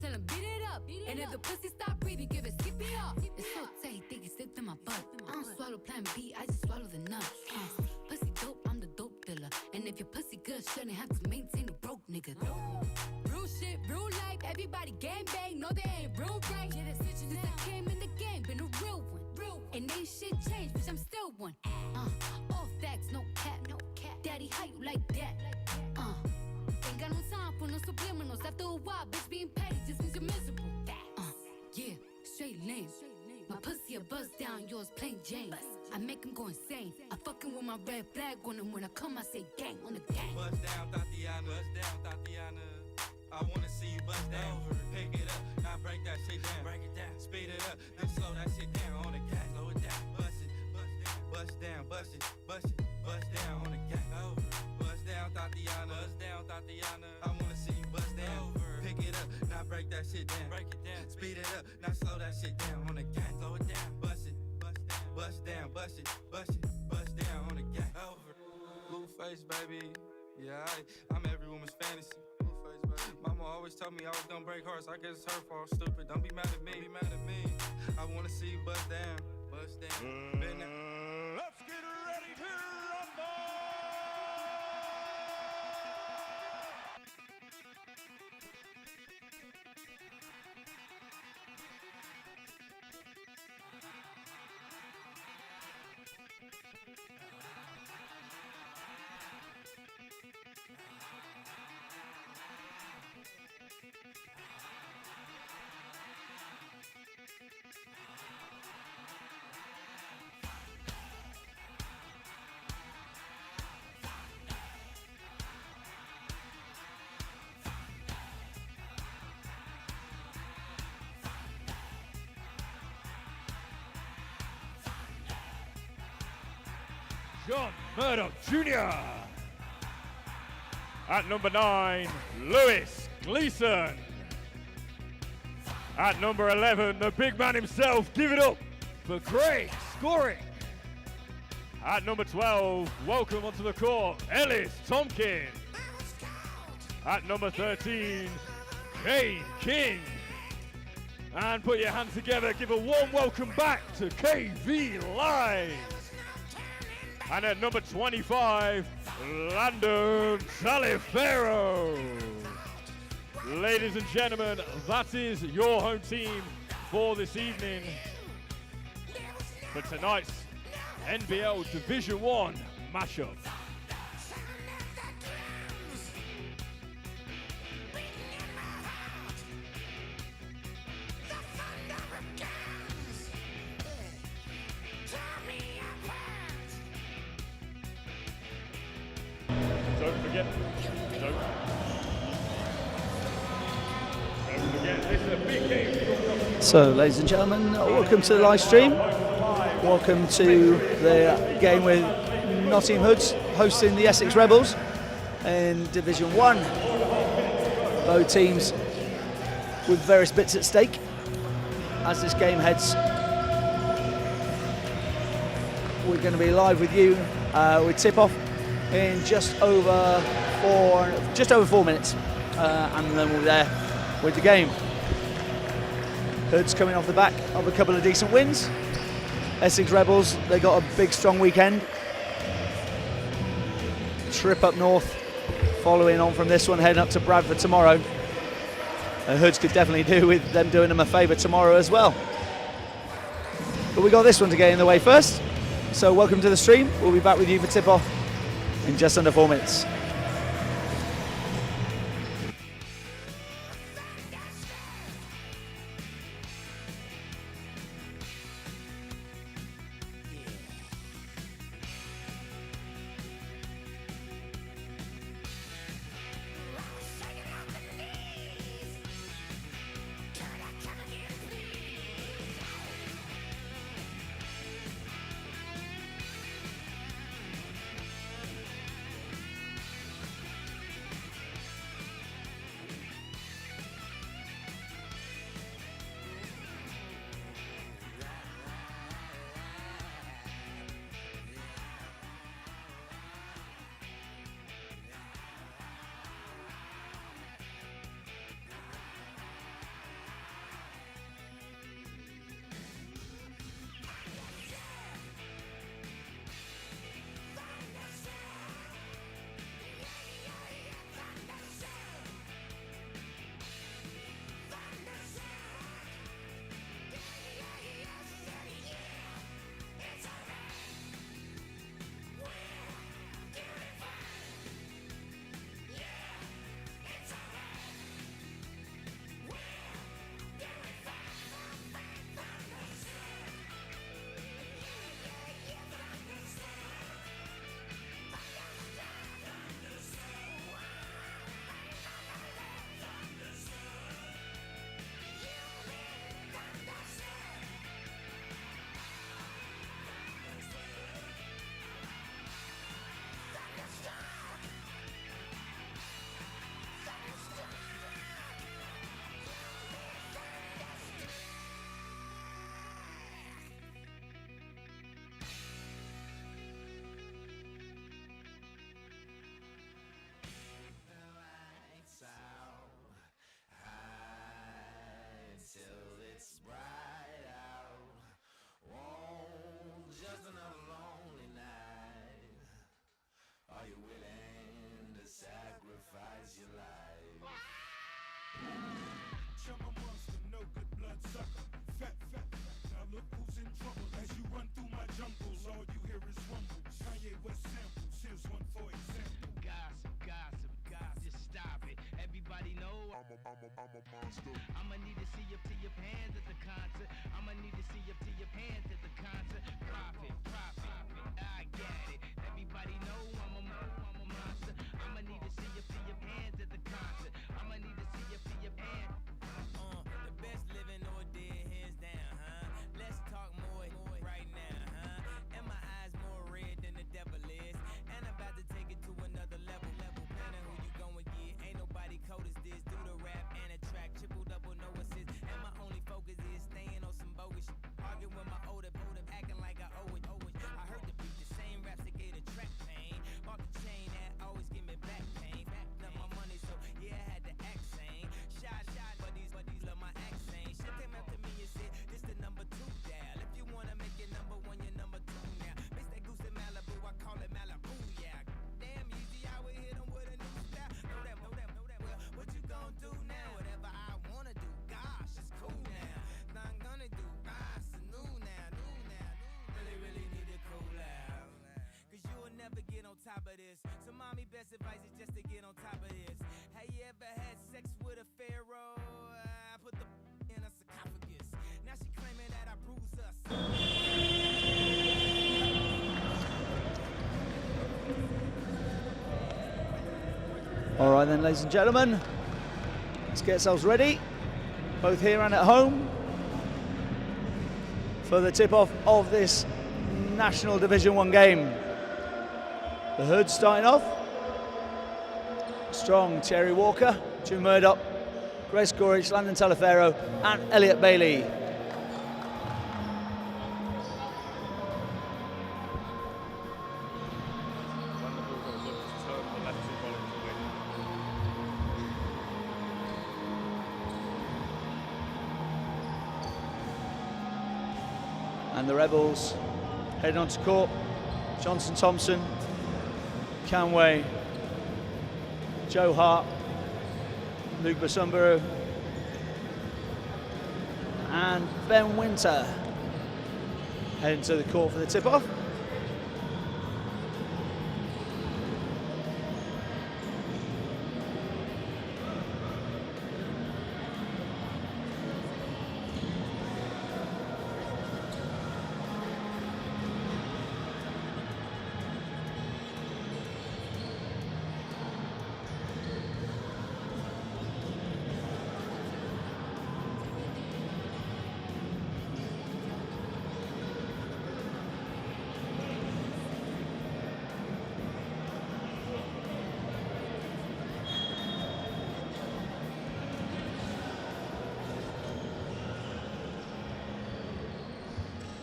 Tell him beat it up. And if the pussy stop breathing, give it skip it up. It's so tight, think it slipped in my butt. I don't swallow plan B, I just swallow the nut. Pussy dope, I'm the dope dealer. And if your pussy good, shouldn't have to maintain a broke nigga. Real shit, real life, everybody gang bang. No, they ain't real right. Since I came in the game, been a real one. And ain't shit changed, bitch, I'm still one. All facts, no cap. Daddy, how you like that? Ain't got no time for no subliminals. After a while, bitch, being petty just means you're miserable. Yeah, straight lame. My pussy a buzz down, yours plain Jane. I make him go insane. I fucking with my red flag on him. When I come, I say gang on the gang. Buzz down, Tatiana. Buzz down, Tatiana. I wanna see you buzz down. Pick it up, now break that shit down. Break it down, speed it up, then slow that shit down on the gas. Slow it down, bust down, bust down on the gas. Buzz down, Tatiana. Buzz down, Tatiana. I wanna see you buzz down. Pick it up, now break that shit down. Break it down, speed it up, now slow that shit down on the gas. Slow it down, bust down, bust down on the gas. Blue face, baby. Yeah, I'm every woman's fantasy. Mama always told me I was gonna break hearts. I guess it's her fault, stupid. Don't be mad at me. I wanna see you bust down. Let's get ready to rumble! John Murdoch Jr. At number 9, Lewis Gleason. At number 11, the big man himself, give it up for Craig Scoring. At number 12, welcome onto the court, Ellis Tompkins. At number 13, Kane King. And put your hands together, give a warm welcome back to KV Live. And at number 25, Landon Talifero. Ladies and gentlemen, that is your home team for this evening for tonight's NBL Division 1 matchup. Don't forget, this is a big game. So, ladies and gentlemen, welcome to the live stream. Welcome to the game with Nottingham Hoods hosting the Essex Rebels in Division 1. Both teams with various bits at stake as this game heads. We're going to be live with you with tip-off in just over 4 minutes, and then we'll be there with the game. Hoods coming off the back of a couple of decent wins. Essex Rebels, they got a big strong weekend. Trip up north, following on from this one, heading up to Bradford tomorrow. And Hoods could definitely do with them doing them a favour tomorrow as well. But we got this one to get in the way first. So welcome to the stream. We'll be back with you for tip-off in just under 4 minutes. it was simple. Choose one for example. Gossip, just stop it. Everybody know I'm a monster. I'ma need to see up to your hands at the concert. I'ma need to see up to your hands at the concert. Profit, I get it. Everybody know I'm a monster. I'ma need to see up to your hands at the concert. I'ma need to see up to your hands. The best living or dead, hands down, huh? Let's talk more right now, huh? And my eyes more red than the devil is. And I'm about to take it to another level. Planning who you gon' get. Ain't nobody cold as this. Do the rap and a track, triple double, no assist. And my only focus is staying on some bogus shit. Arguing with my older, acting like I owe it. I heard the beat, the same raps that gave the track pain. Bought the chain that always give me back pain. Backed up my money, so yeah, I had to act sane. Shot, but these love my accent. Shit came up to me and said, this the number 2 dial. If you wanna make it number 1, you're number 2 now. Mix that goose in Malibu, I call it Malibu, yeah. Damn easy, I would hit 'em with a new style. Know that, well, what you gon' do now? Whatever I wanna do, gosh, it's cool now. Now I'm gonna do, it's new now. Really need to cool out. Cause you will never get on top of this. So mommy, best advice is just to get on top of this. Have you ever had sex with a pharaoh? I put the in a sarcophagus. Now she claiming that I bruised us. All right then, ladies and gentlemen, let's get ourselves ready, both here and at home, for the tip-off of this National Division 1 game. The Hoods starting off. Strong, Terry Walker, Jim Murdoch, Grace Gorich, Landon Talifero and Elliot Bailey. And the Rebels heading onto court. Johnson Thompson, Canway, Joe Hart, Luke Basumbaru, and Ben Winter heading to the court for the tip-off.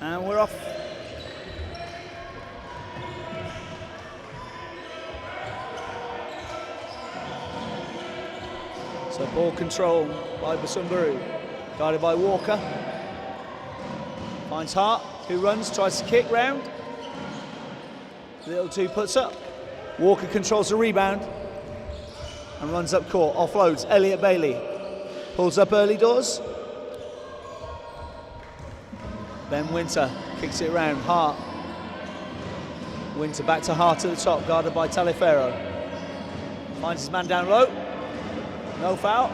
And we're off. So ball control by Basumbaru, guarded by Walker. Finds Hart, who runs, tries to kick round. Little two puts up. Walker controls the rebound and runs up court, offloads. Elliot Bailey pulls up early doors. Ben Winter kicks it around. Hart. Winter back to Hart at the top, guarded by Talifero. Finds his man down low. No foul.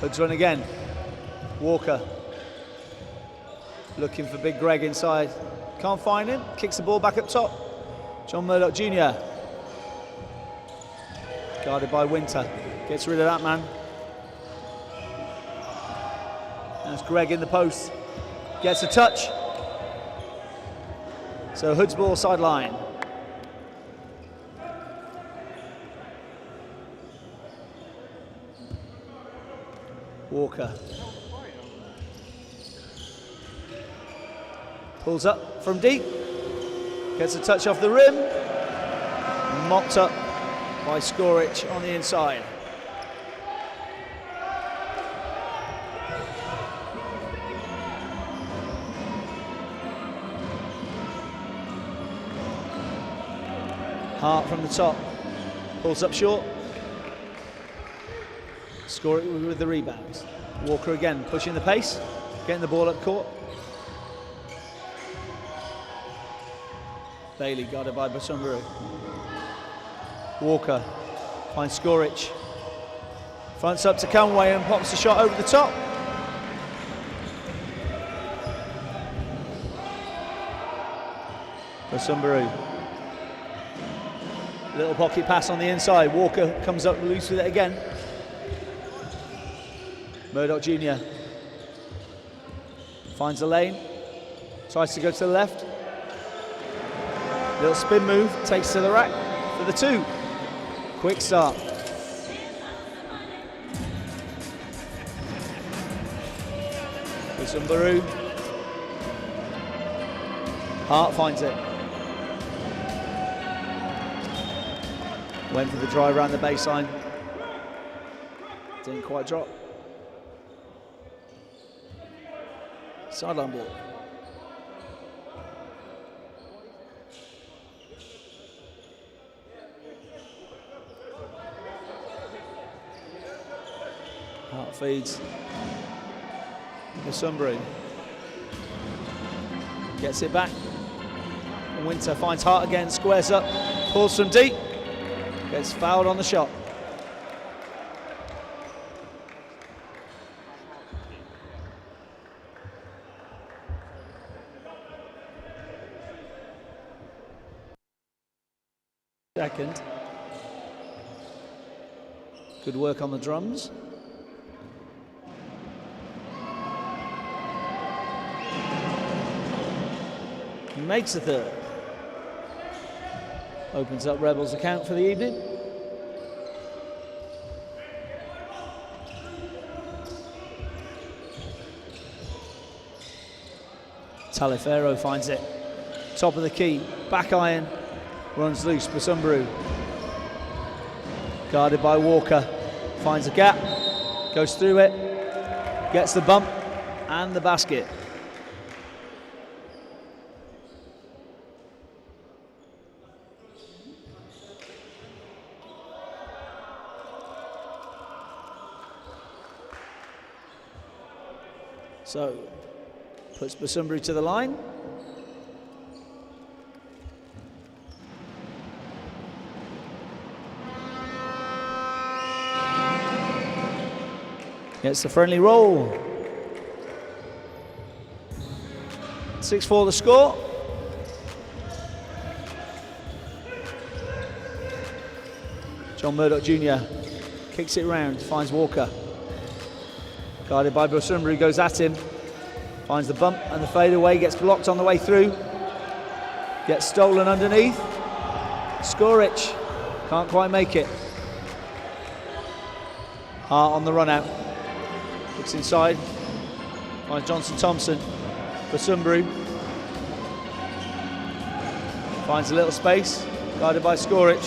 Hoods run again. Walker looking for Big Greg inside. Can't find him. Kicks the ball back up top. John Murdoch Jr. Guarded by Winter. Gets rid of that man. That's Greg in the post. Gets a touch. So Hoods ball sideline. Walker. Pulls up from deep. Gets a touch off the rim. Mopped up by Skorich on the inside. Hart from the top, pulls up short. Score it with the rebounds. Walker again, pushing the pace, getting the ball up court. Bailey guarded by Basumbaru. Walker finds Skoric. Fronts up to Conway and pops the shot over the top. Basumbaru. Little pocket pass on the inside. Walker comes up loose with it again. Murdoch Jr. finds a lane. Tries to go to the left. Little spin move. Takes to the rack for the 2. Quick start. Basumbaru. Hart finds it. Went for the drive around the baseline. Didn't quite drop. Sideline ball. Hart feeds. Basumbaru. Gets it back. Winter finds Hart again, squares up, pulls from deep. Gets fouled on the shot. Second. Good work on the drums. He makes the third. Opens up Rebels' account for the evening. Taliaferro finds it. Top of the key. Back iron. Runs loose. Basumbaru. Guarded by Walker. Finds a gap. Goes through it. Gets the bump and the basket. So, puts Basumbaru to the line. Gets the friendly roll. 6-4 the score. John Murdoch Jr. kicks it round, finds Walker. Guarded by Basumbaru, goes at him. Finds the bump and the fadeaway, gets blocked on the way through. Gets stolen underneath. Skoric can't quite make it. Hart on the run out. Looks inside. Finds Johnson Thompson. Basumbaru. Finds a little space. Guarded by Skoric.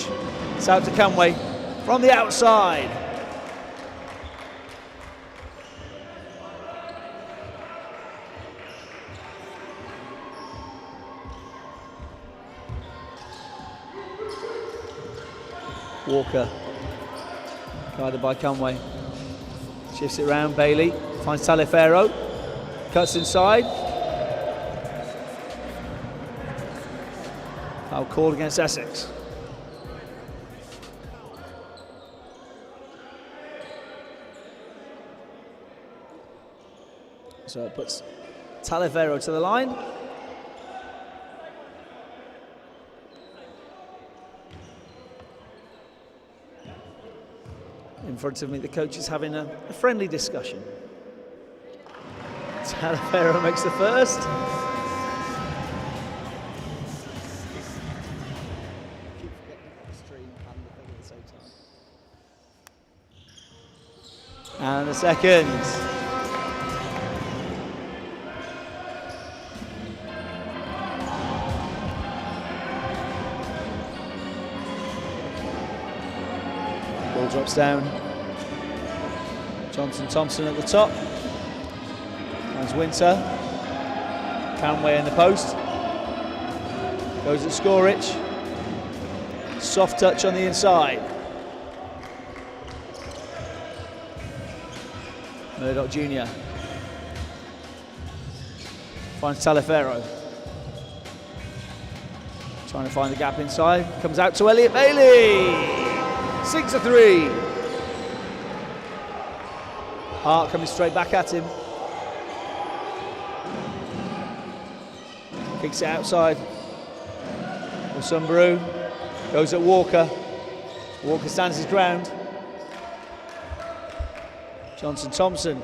It's out to Conway from the outside. Walker, guarded by Conway. Shifts it round, Bailey, finds Taliaferro, cuts inside. Foul called against Essex. So it puts Taliaferro to the line. In front of me, the coach is having a friendly discussion. Taliaferro makes the first. And the second. Ball drops down. Johnson Thompson at the top. Finds Winter. Conway in the post. Goes at Skoric. Soft touch on the inside. Murdoch Jr. finds Taliaferro. Trying to find the gap inside. Comes out to Elliot Bailey. 6 a 3. Hart coming straight back at him. Kicks it outside. Sunbrew goes at Walker. Walker stands his ground. Johnson Thompson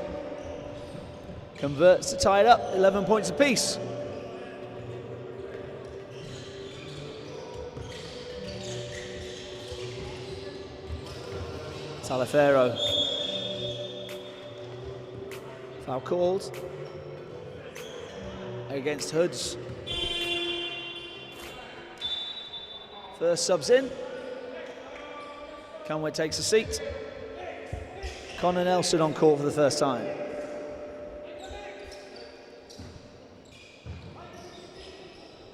converts to tie it up. 11 points apiece. Talifero. Foul called against Hoods. First subs in. Conway takes a seat. Connor Nelson on court for the first time.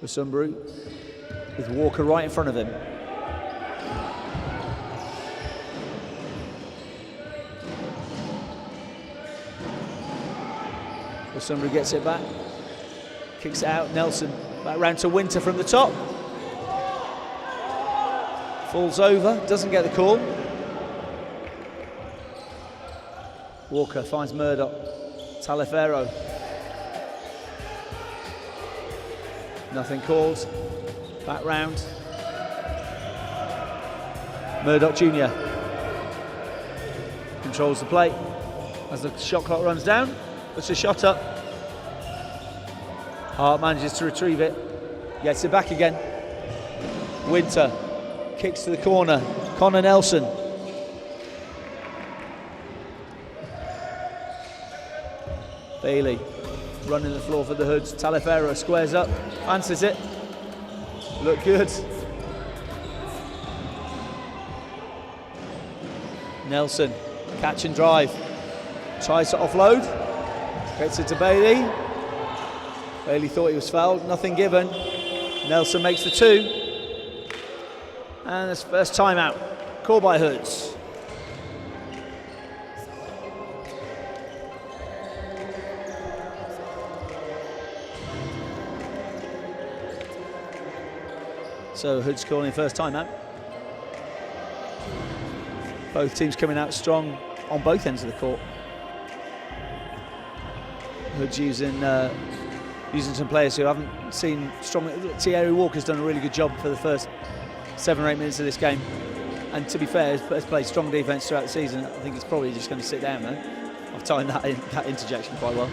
Sunbrew with Walker right in front of him. Sunbrew gets it back, kicks it out. Nelson back round to Winter from the top. Falls over, doesn't get the call. Walker finds Murdoch. Talifero. Nothing called. Back round. Murdoch Jr. controls the play as the shot clock runs down. Puts a shot up. Hart manages to retrieve it. Gets it back again. Winter kicks to the corner. Connor Nelson. Bailey running the floor for the Hoods. Talifero squares up, fancies it. Look good. Nelson, catch and drive. Tries to offload. Gets it to Bailey. Bailey thought he was fouled, nothing given. Nelson makes the 2. And this first timeout, called by Hoods. So Hoods calling first timeout. Both teams coming out strong on both ends of the court. Hoods using some players who haven't seen strong. Thierry Walker's done a really good job for the first 7 or 8 minutes of this game, and to be fair, has played strong defence throughout the season. I think he's probably just going to sit down there. I've timed that interjection quite well.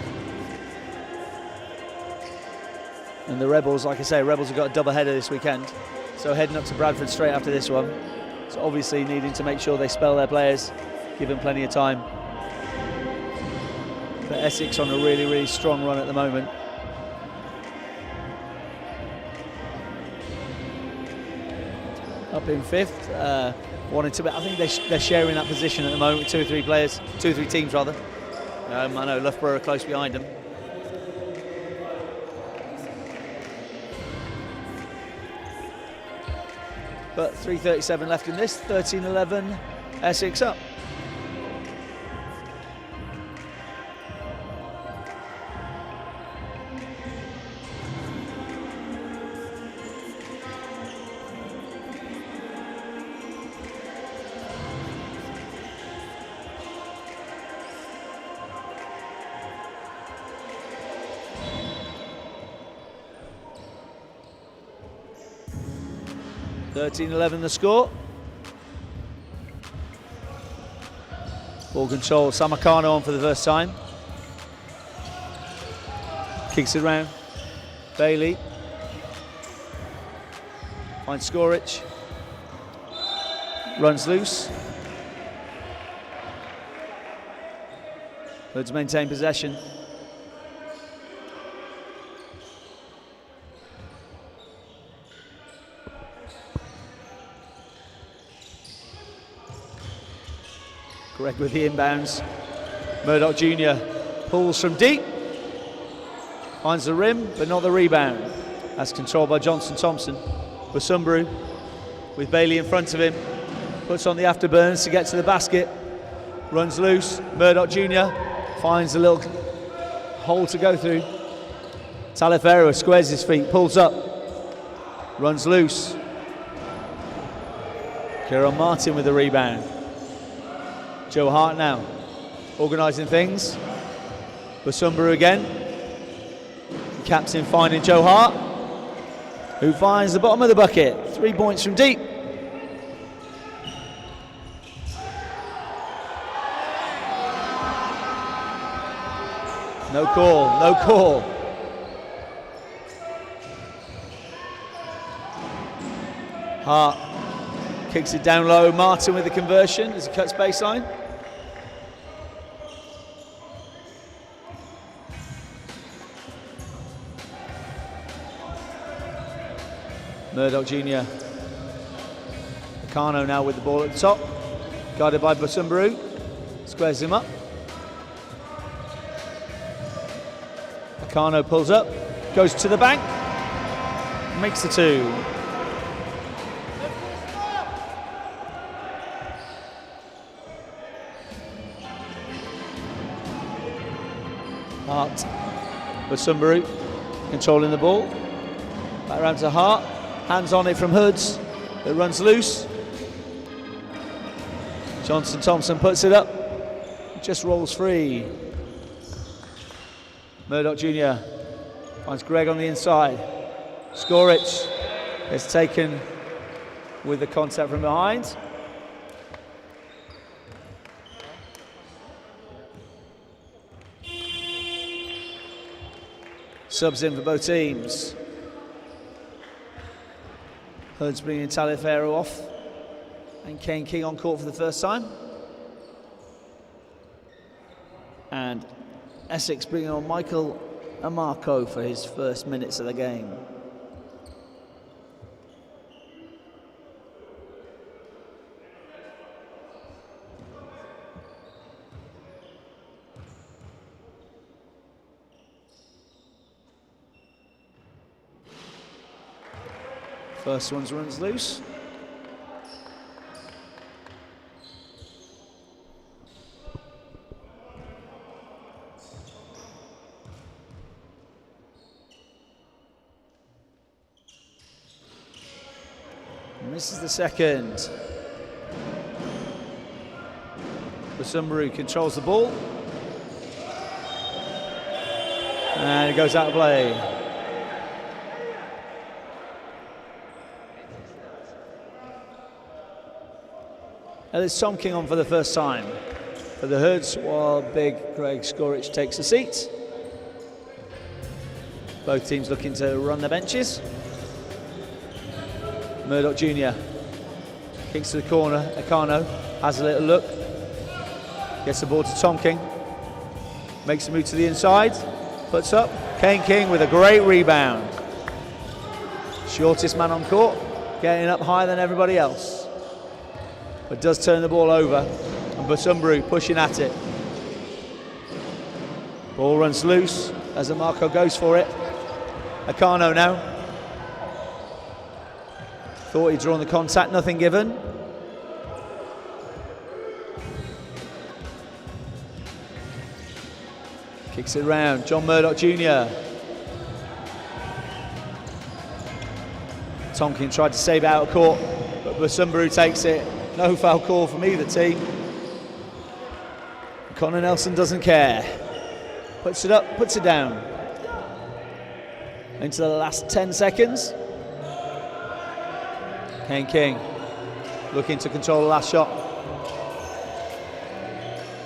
And the Rebels, like I say, Rebels have got a double header this weekend, so heading up to Bradford straight after this one. So obviously needing to make sure they spell their players, give them plenty of time. But Essex on a really, really strong run at the moment. Up in 5th, wanting to. I think they're sharing that position at the moment with 2 or 3 players, 2 or 3 teams rather. I know Loughborough are close behind them. But 3:37 left in this. 13-11, Essex up. (13-11) the score. Ball control, Samakano on for the first time. Kicks it round. Bailey. Finds Skorich. Runs loose. Hoods maintain possession. Greg with the inbounds. Murdoch Jr. pulls from deep. Finds the rim, but not the rebound. That's controlled by Johnson Thompson. Sunbrew with Bailey in front of him. Puts on the afterburners to get to the basket. Runs loose. Murdoch Jr. finds a little hole to go through. Talifero squares his feet, pulls up. Runs loose. Kieran Martin with the rebound. Joe Hart now organising things. Basumbaru again. Captain finding Joe Hart, who finds the bottom of the bucket. 3 points from deep. No call, no call. Hart kicks it down low. Martin with the conversion as he cuts baseline. Murdoch Jr. Akano now with the ball at the top. Guarded by Basumbaru. Squares him up. Akano pulls up. Goes to the bank. Makes the two. Hart. Basumbaru controlling the ball. Back around to Hart. Hands on it from Hoods. It runs loose. Johnson Thompson puts it up. Just rolls free. Murdoch Jr. finds Greg on the inside. Skoric is taken with the contact from behind. Subs in for both teams. Hoods bringing Taliaferro off, and Kane King on court for the first time. And Essex bringing on Michael Amarco for his first minutes of the game. First one runs loose. And this is the second. Basumbaru controls the ball. And it goes out of play. It's Tom King on for the first time for the Hoods, while big Greg Skoric takes a seat. Both teams looking to run the benches. Murdoch Jr. kicks to the corner. Akano has a little look. Gets the ball to Tom King. Makes a move to the inside. Puts up. Kane King with a great rebound. Shortest man on court. Getting up higher than everybody else. But does turn the ball over, and Basumbaru pushing at it. Ball runs loose as Amarco goes for it. Akano now. Thought he'd drawn the contact, nothing given. Kicks it around, John Murdoch Jr. Tonkin tried to save it out of court, but Basumbaru takes it. No foul call from either team. Connor Nelson doesn't care. Puts it up, puts it down. Into the last 10 seconds. Kane King looking to control the last shot.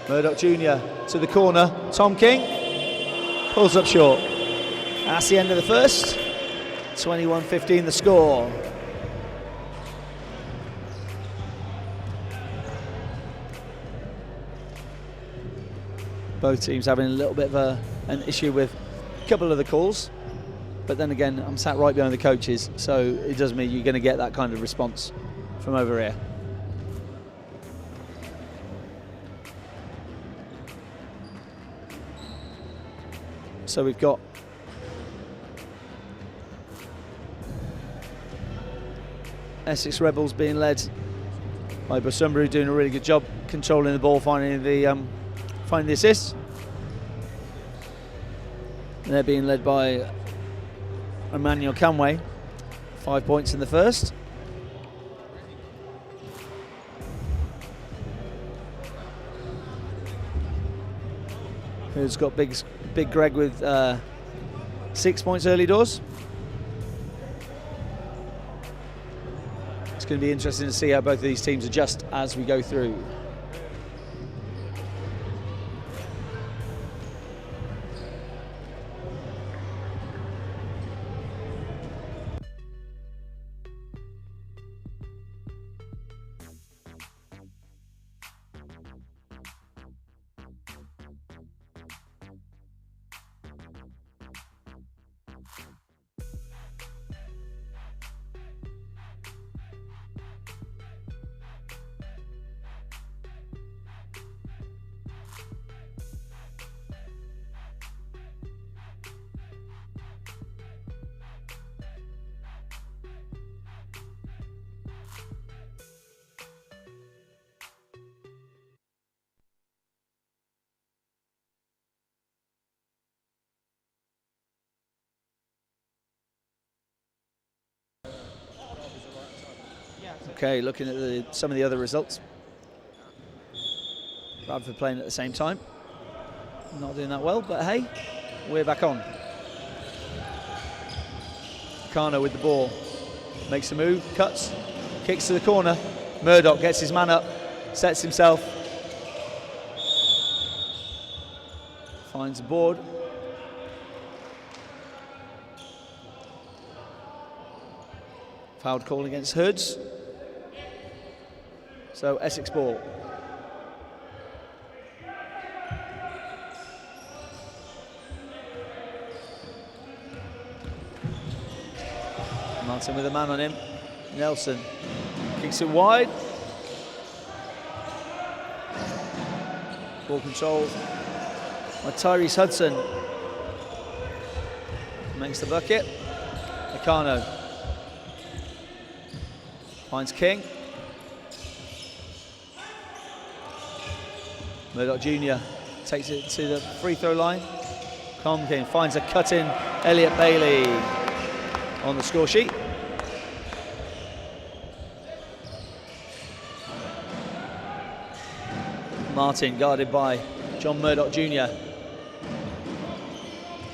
Murdoch Jr. to the corner. Tom King pulls up short. That's the end of the first. 21-15 the score. Both teams having a little bit of an issue with a couple of the calls. But then again, I'm sat right behind the coaches, so it does mean you're going to get that kind of response from over here. So we've got Essex Rebels being led by Basumbaru, doing a really good job controlling the ball, finding the assist. And they're being led by Emmanuel Canway, 5 points in the first. Who's got big Greg with 6 points early doors. It's going to be interesting to see how both of these teams adjust as we go through. Okay, looking at some of the other results. Bradford playing at the same time. Not doing that well, but hey, we're back on. Kano with the ball. Makes a move, cuts, kicks to the corner. Murdoch gets his man up, sets himself. Finds the board. Foul call against Hoods. So Essex ball. Martin with a man on him. Nelson kicks it wide. Ball control by Tyrese Hudson. Makes the bucket. Nakano finds King. Murdoch Jr. takes it to the free throw line. Comkin finds a cut-in Elliot Bailey on the score sheet. Martin guarded by John Murdoch Jr.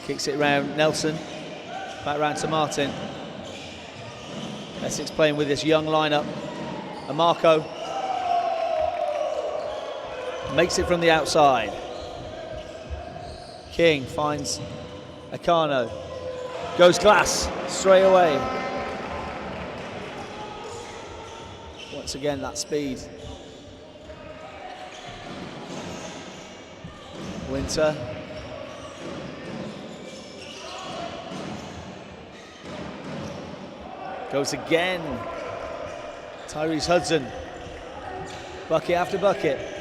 Kicks it round Nelson. Back round to Martin. Essex playing with this young lineup. Amarco makes it from the outside. King finds Akano. Goes glass straight away. Once again, that speed. Winter. Goes again. Tyrese Hudson. Bucket after bucket.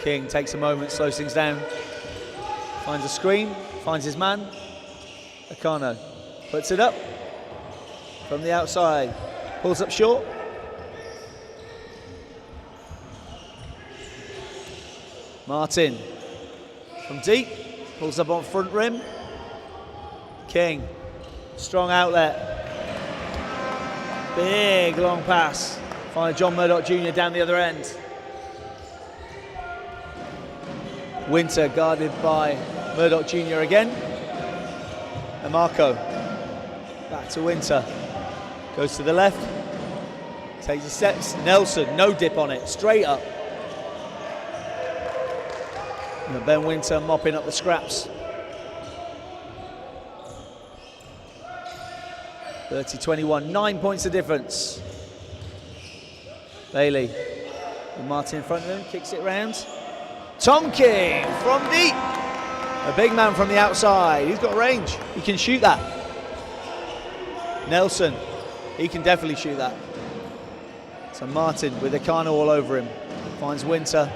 King takes a moment, slows things down. Finds a screen, finds his man. Akano puts it up from the outside. Pulls up short. Martin from deep. Pulls up on front rim. King. Strong outlet. Big long pass. Finds John Murdoch Jr. down the other end. Winter guarded by Murdoch Jr. again. And Marco back to Winter. Goes to the left. Takes his steps. Nelson, no dip on it. Straight up. And Ben Winter mopping up the scraps. 30-21, 9 points of difference. Bailey with Martin in front of him, kicks it round. Tomkin from deep. A big man from the outside. He's got range. He can shoot that. Nelson, he can definitely shoot that. So Martin with Akano all over him. Finds Winter.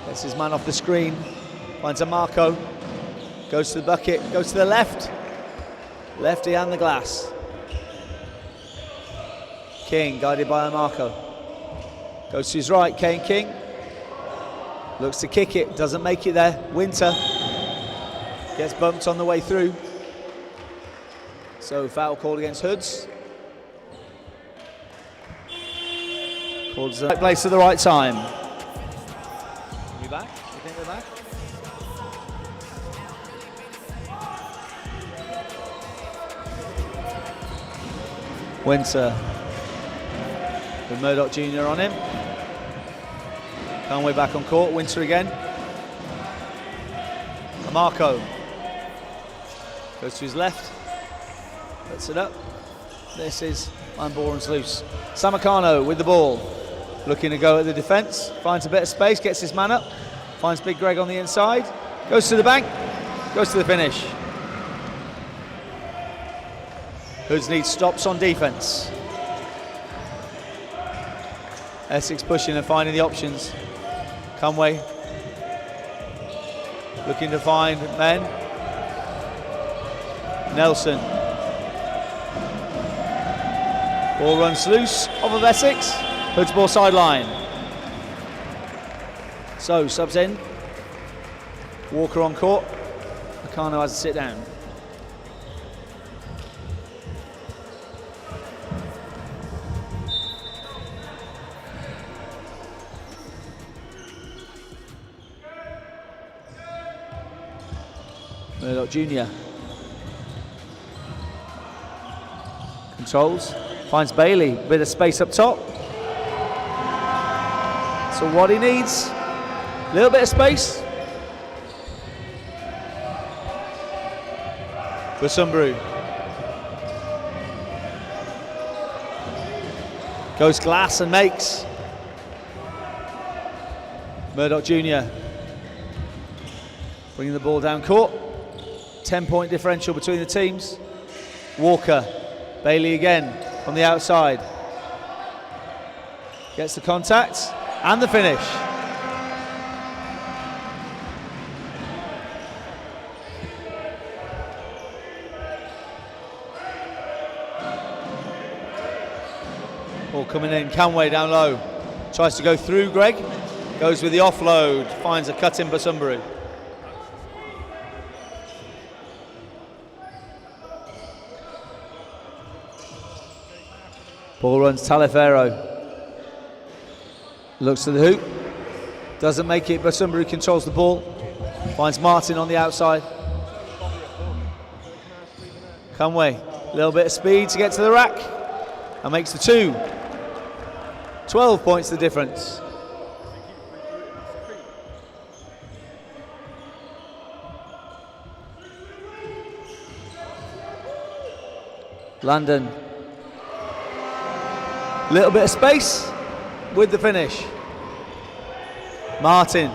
Gets his man off the screen. Finds a Marco. Goes to the bucket. Goes to the left. Lefty and the glass. King guided by Marco. Goes to his right. Kane King. Looks to kick it. Doesn't make it there. Winter gets bumped on the way through. So foul called against Hoods. Called the right place at the right time. You back? You think they're back? Winter with Murdoch Jr. on him. Conway back on court. Winter again. Marco goes to his left. Puts it up. This is Boren's loose. Samakano with the ball. Looking to go at the defence. Finds a bit of space. Gets his man up. Finds Big Greg on the inside. Goes to the bank. Goes to the finish. Hoods needs stops on defence. Essex pushing and finding the options. Conway looking to find men. Nelson. Ball runs loose off of Essex. Hoods ball sideline. So subs in. Walker on court. Nakano has to sit down. Murdoch Jr. Controls, finds Bailey, bit of space up top. So what he needs, a little bit of space. Busumbru. Goes glass and makes. Murdoch Jr. bringing the ball down court. 10-point differential between the teams. Walker, Bailey again on the outside. Gets the contact and the finish. Ball coming in, Conway down low. Tries to go through Greg. Goes with the offload, finds a cut in Busumbru. Ball runs Taliaferro. Looks to the hoop. Doesn't make it, Busumbru controls the ball. Finds Martin on the outside. Conway, a little bit of speed to get to the rack. And makes the two. 12 points the difference. London. Little bit of space with the finish. Martin.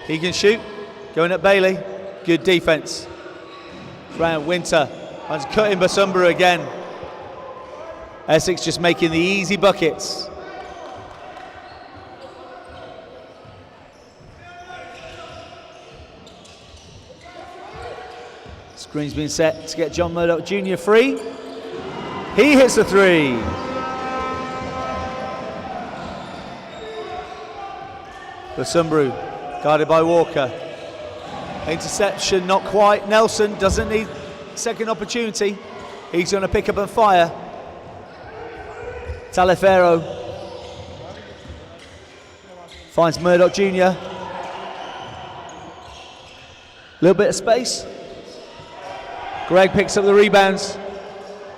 He can shoot. Going at Bailey. Good defense. Round Winter. And cutting Busumbru again. Essex just making the easy buckets. Screen's been set to get John Murdoch Jr. free. He hits the three. Busumbru, guarded by Walker. Interception, not quite. Nelson doesn't need second opportunity. He's going to pick up and fire. Taliaferro finds Murdoch Jr. Little bit of space. Greg picks up the rebounds.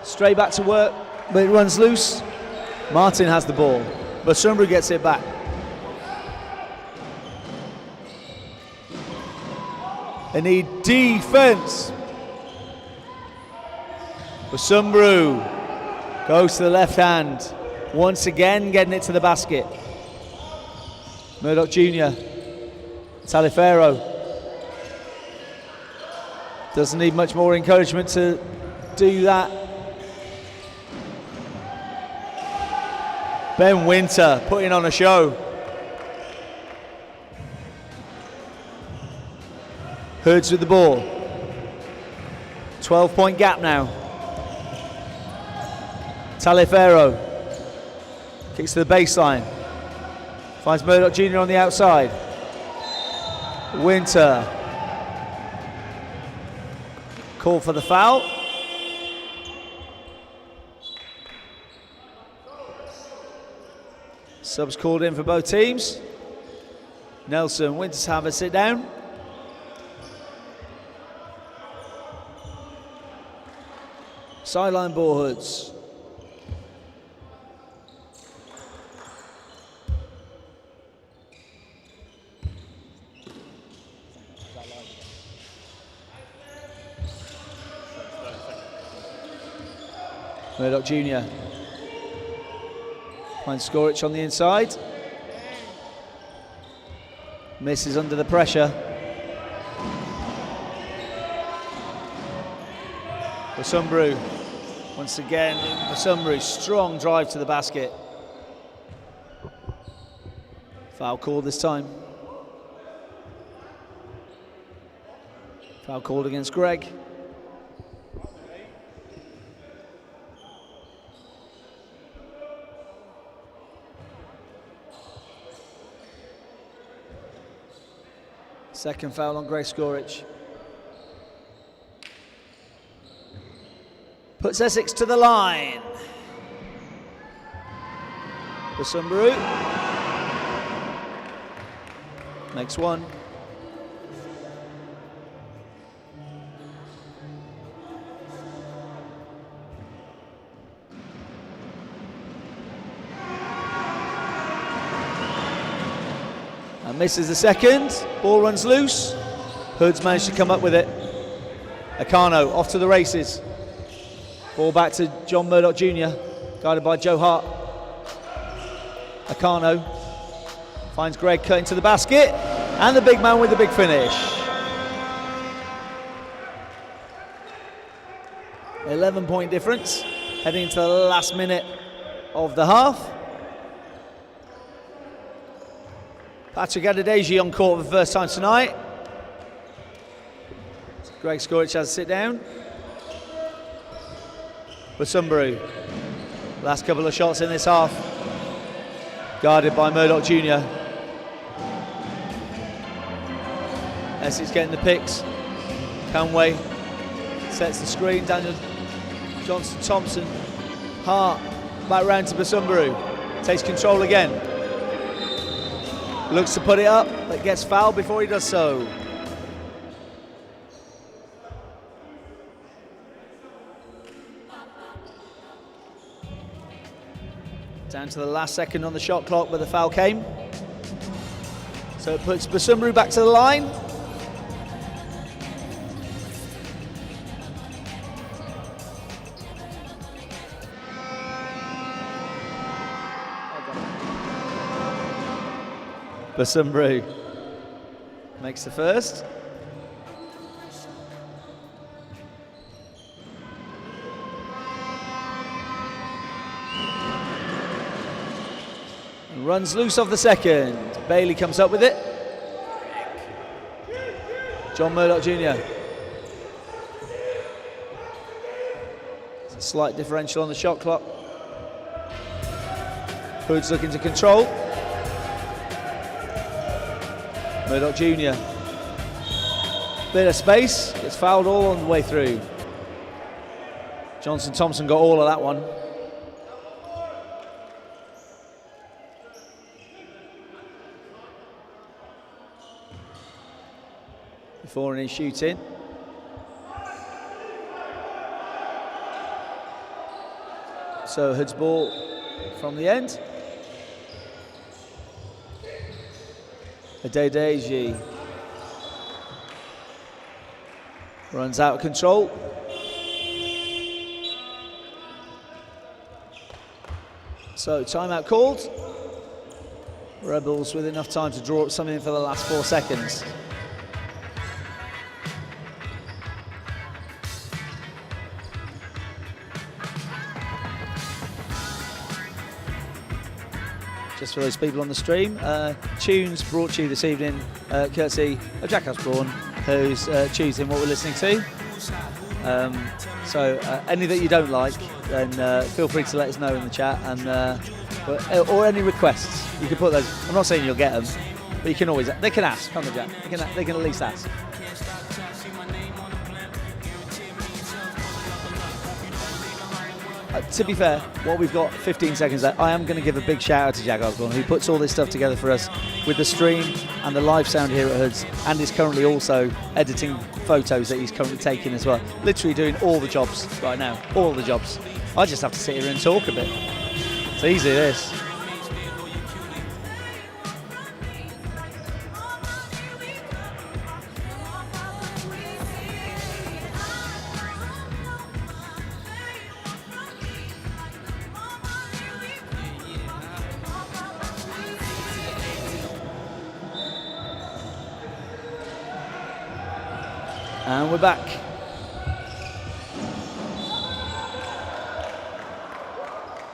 Straight back to work, but it runs loose. Martin has the ball. Busumbru gets it back. They need defense. Busumbru goes to the left hand. Once again, getting it to the basket. Murdoch Jr. Taliaferro. Doesn't need much more encouragement to do that. Ben Winter putting on a show. Hoods with the ball. 12-point gap now. Taliaferro kicks to the baseline. Finds Murdoch Jr. on the outside. Winter. Call for the foul. Subs called in for both teams. Nelson, Wintersham, sit down. Sideline ball, Hoods. Murdoch Jr. Finds Skorich on the inside. Misses under the pressure. Busumbru. Once again, Busumbru, strong drive to the basket. Foul called this time. Foul called against Greg. Second foul on Greg Skorich. Puts Essex to the line. Busumbru makes one. And misses the second. Ball runs loose. Hoods managed to come up with it. Akano off to the races. Ball back to John Murdoch Jr., guided by Joe Hart. Akano finds Greg cutting to the basket, and the big man with the big finish. 11-point difference, heading into the last minute of the half. Patrick Adedeji on court for the first time tonight. Greg Skorich has to sit down. Busumbru, last couple of shots in this half, guarded by Murdoch Jr. Essex getting the picks. Conway sets the screen. Daniel Johnson-Thompson. Hart back round to Busumbru. Takes control again. Looks to put it up, but gets fouled before he does so. Down to the last second on the shot clock, but the foul came. So it puts Busumbru back to the line. Busumbru makes the first. Runs loose off the second. Bailey comes up with it. John Murdoch Jr. It's a slight differential on the shot clock. Hoods looking to control. Murdoch Jr. Bit of space, gets fouled all on the way through. Johnson-Thompson got all of that one. Before any shooting. So Hood's ball from the end. Adedeji runs out of control. So timeout called. Rebels with enough time to draw up something for the last 4 seconds. Just for those people on the stream, tunes brought to you this evening courtesy of Jack Osborne, who's choosing what we're listening to. So any that you don't like, then feel free to let us know in the chat, and or any requests, you can put those. I'm not saying you'll get them, but you can always. They can ask, can't they, Jack? They can at least ask. To be fair, while we've got 15 seconds left, I am going to give a big shout out to Jack Osborne, who puts all this stuff together for us with the stream and the live sound here at Hoods, and is currently also editing photos that he's currently taking as well. Literally doing all the jobs right now, all the jobs. I just have to sit here and talk a bit. It's easy, this. And we're back.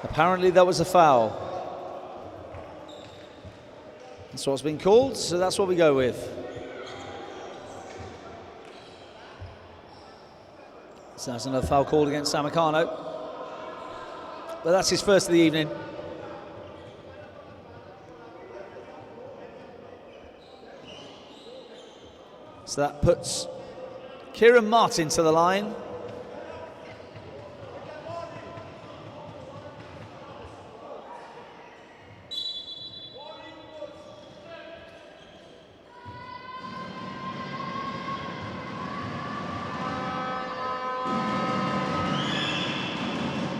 Apparently that was a foul. That's what's been called, so that's what we go with. So that's another foul called against Samacano. But that's his first of the evening. So that puts Kieran Martin to the line.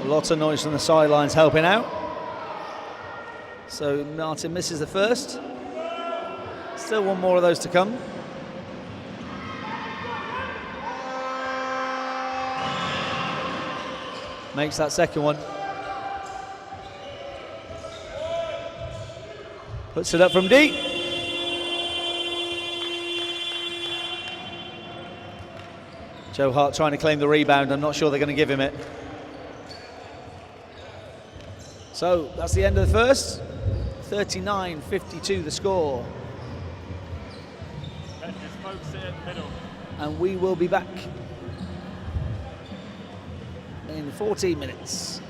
A lot of noise from the sidelines helping out. So Martin misses the first. Still one more of those to come. Makes that second one. Puts it up from deep. Joe Hart trying to claim the rebound. I'm not sure they're going to give him it. So that's the end of the first. 39-52 the score. And we will be back in 14 minutes.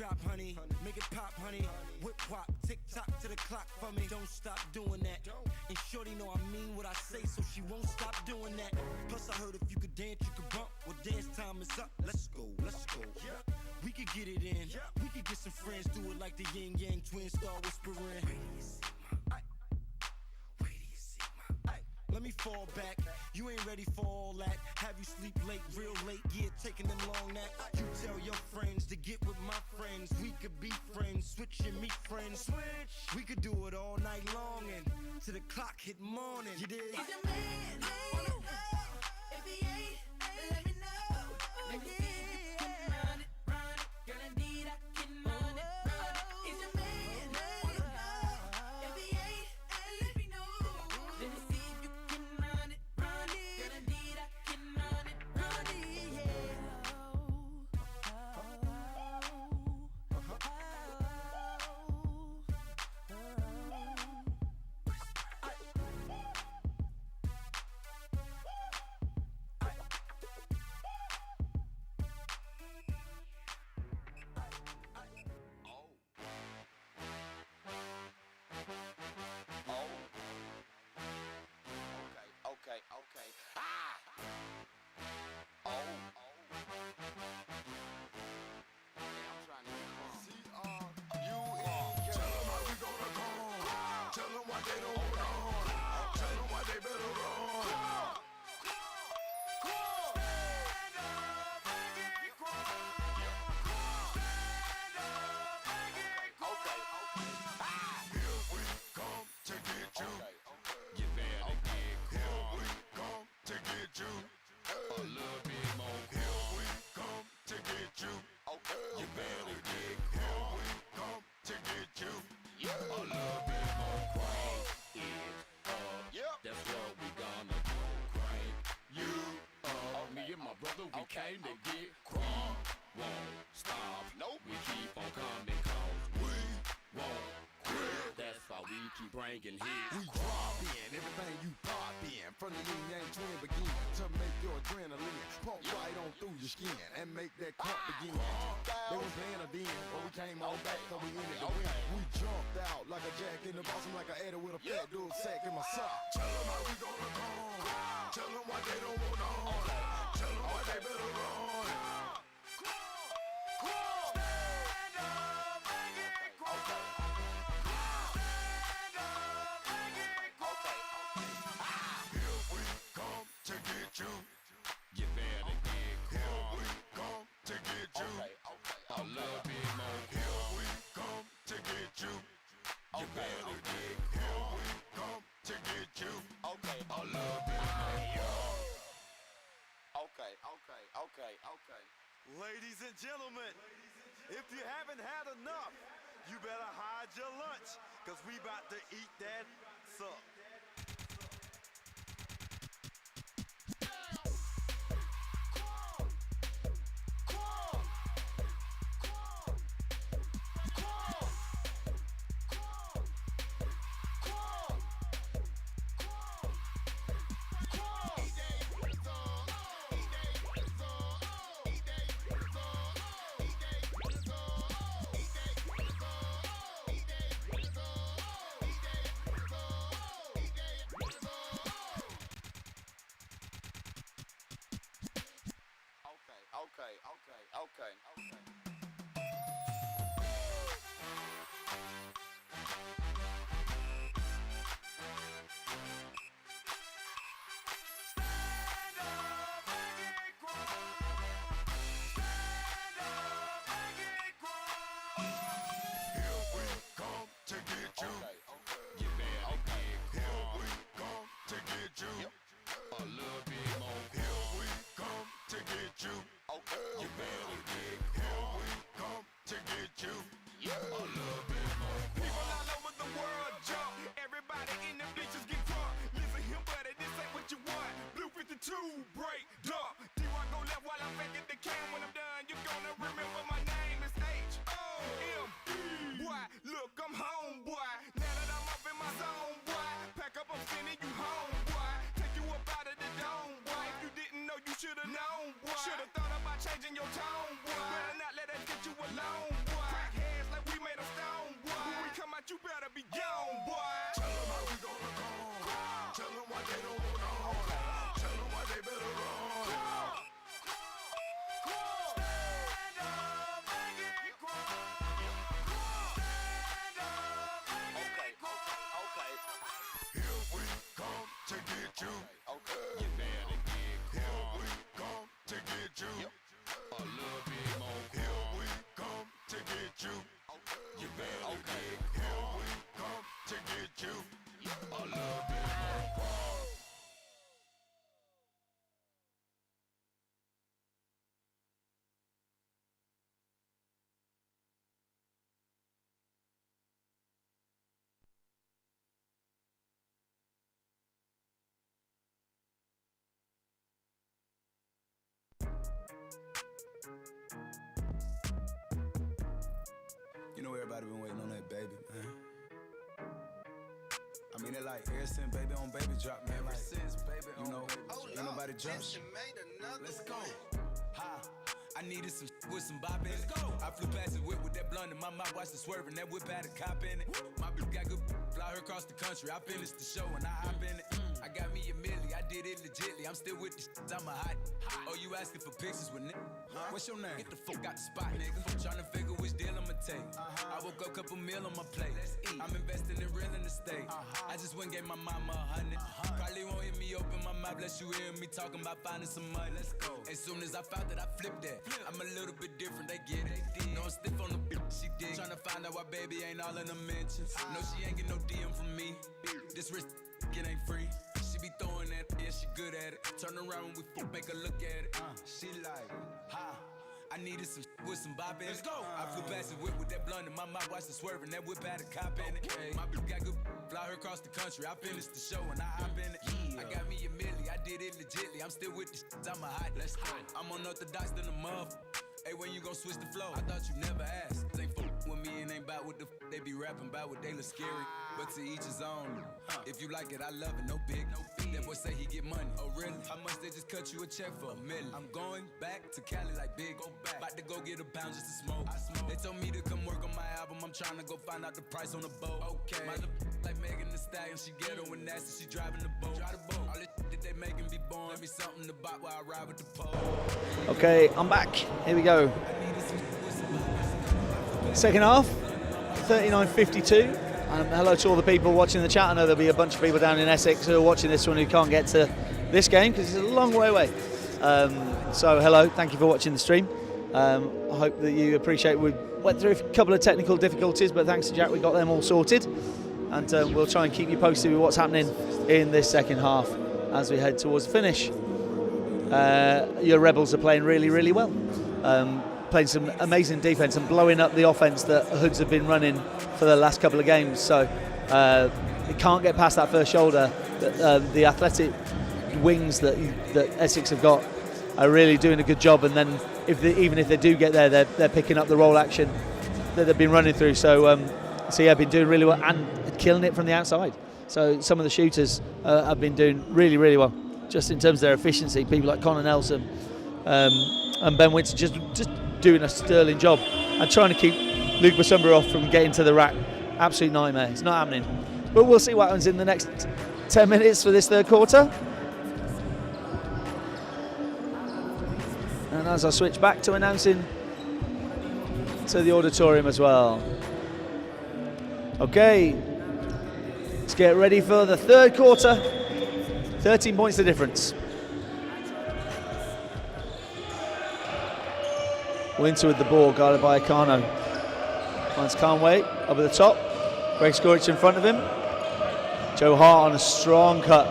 stop, honey. Make it pop, honey. Whip whop, tick tock to the clock for me. Don't stop doing that. And shorty know I mean what I say, so she won't stop doing that. Plus I heard if you could dance, you could bump. Well, dance time is up. Let's go, let's go. We could get it in. We could get some friends, do it like the yin yang twins, start whispering. Let me fall back, you ain't ready for all that. Have you sleep late, real late, yeah, taking them long nap. You tell your friends to get with my friends. We could be friends, switch and meet friends. Switch, we could do it all night long and till the clock hit morning. You dig? Is your man wanna know? If he ain't, let me know. Let me see if you can run it. Girl, indeed I can run it. Is your man wanna know? If he ain't, let me know. Let me see if you can run it. Girl, indeed I can run it. Okay. Ah! Oh. Yeah, I'm trying to get calm. C-R-U-E. Tell them how we gonna come. Tell them why they don't run. Tell them why they better run. Stand up and get crunk. Stand up and get crunk. Here we come to get you. You better get Here crunk. we come to get you. A little bit more Here crunk. we come to get you. You better get Here crunk. we come to get you. A little bit more crank it up. That's what we gonna do. Crank you up. Me and my brother, we came to get crunk. Won't stop. Nope. We keep on coming 'cause we won't quit. That's why we keep bringing hits. We drop in everything you pop in. From the yin yang twin begin to make your adrenaline pump right on through your skin and make that crunk begin. They was playing a den, but we came on back so we ended the win. We jumped out like a jack in the box. I'm like an Eddie with a fat dude sack in my sock. Tell them how we gonna come. Tell them why they don't wanna run. Tell them why they better run. Stand up and get crunk. Stand up and get crunk. Here we come to get you. You better get Here crunk. we come to get you. A little bit more Here we come to get you. You better get Here we come to get you. a little bit more. Okay. Ladies and gentlemen, if you haven't had enough, you better hide your lunch, because we about to eat that suck. mean it like ever since baby on baby drop, man. Ever since baby on ain't nobody drop. Let's go. Ha. I needed some with some bop in it. Let's go. I flew past the whip with that blunt in my mouth, watched it swerving. That whip had a cop in it. My bitch got good, fly her across the country. I finished the show and I hop in it. I got me a milli, I did it legitly. I'm still with the shit, I'm a hot. Oh, you asking for pictures with nigga? What's your name? Get the fuck out the spot, nigga. Tryna figure which deal I'ma take. I woke up, couple meal on my plate. Let's eat. I'm investing in real estate. I just went and gave my mama 100. Probably won't hear me open my mouth, bless you hear me talking about finding some money. Let's go. As soon as I found that, I flipped that. I'm a little bit different, they get it. No, I'm stiff on the bitch, she did. Tryna find out why baby ain't all in the mentions. No, she ain't get no DM from me. This wrist, it ain't free. She be throwing that, yeah, she good at it. Turn around when we make her look at it. She like, ha. I needed some with some bop in it. Let's go. I flew past the whip with that blunt in my mouth, watched it swerving. That whip had a cop in it. My bitch got good, fly her across the country. I finished the show and I hop in it. I got me a milli, I did it legitly. I'm still with the shit, I'm a hot. Let's go. I'm unorthodox than a muff. Hey, when you gon' switch the flow? I thought you never asked. They fuck with me and ain't bout what the they be rapping about what they look scary. But to each his own. If you like it, I love it, no big. That boy say he get money. Oh really? How much they just cut you a check for? $1 million. I'm going back to Cali like big. Go back. About to go get a pound just to smoke. I smoke. They told me to come work on my album. I'm trying to go find out the price on the boat. Okay. My like Megan Thee Stallion, she ghetto and nasty. She driving the boat. Drive the boat. All this that they making be born. Let me something to buy while I ride with the pole. Okay, I'm back. Here we go. Second half, 39-52. And hello to all the people watching the chat. I know there'll be a bunch of people down in Essex who are watching this one who can't get to this game because it's a long way away. So hello, thank you for watching the stream. I hope that you appreciate we went through a couple of technical difficulties, but thanks to Jack we got them all sorted. And we'll try and keep you posted with what's happening in this second half as we head towards the finish. Your Rebels are playing really, really well. Playing some amazing defence and blowing up the offence that Hoods have been running for the last couple of games. So it can't get past that first shoulder. The athletic wings that Essex have got are really doing a good job. And then even if they do get there, they're picking up the roll action that they've been running through. So yeah, been doing really well and killing it from the outside. So some of the shooters have been doing really, really well, just in terms of their efficiency. People like Connor Nelson and Ben Winter just doing a sterling job and trying to keep Luke Basumber off from getting to the rack. Absolute nightmare. It's not happening. But we'll see what happens in the next 10 minutes for this third quarter. And as I switch back to announcing to the auditorium as well. Okay, let's get ready for the third quarter. 13 points the difference. Winter with the ball, guarded by Akano. Finds Conway up at the top. Greg Skorich in front of him. Joe Hart on a strong cut.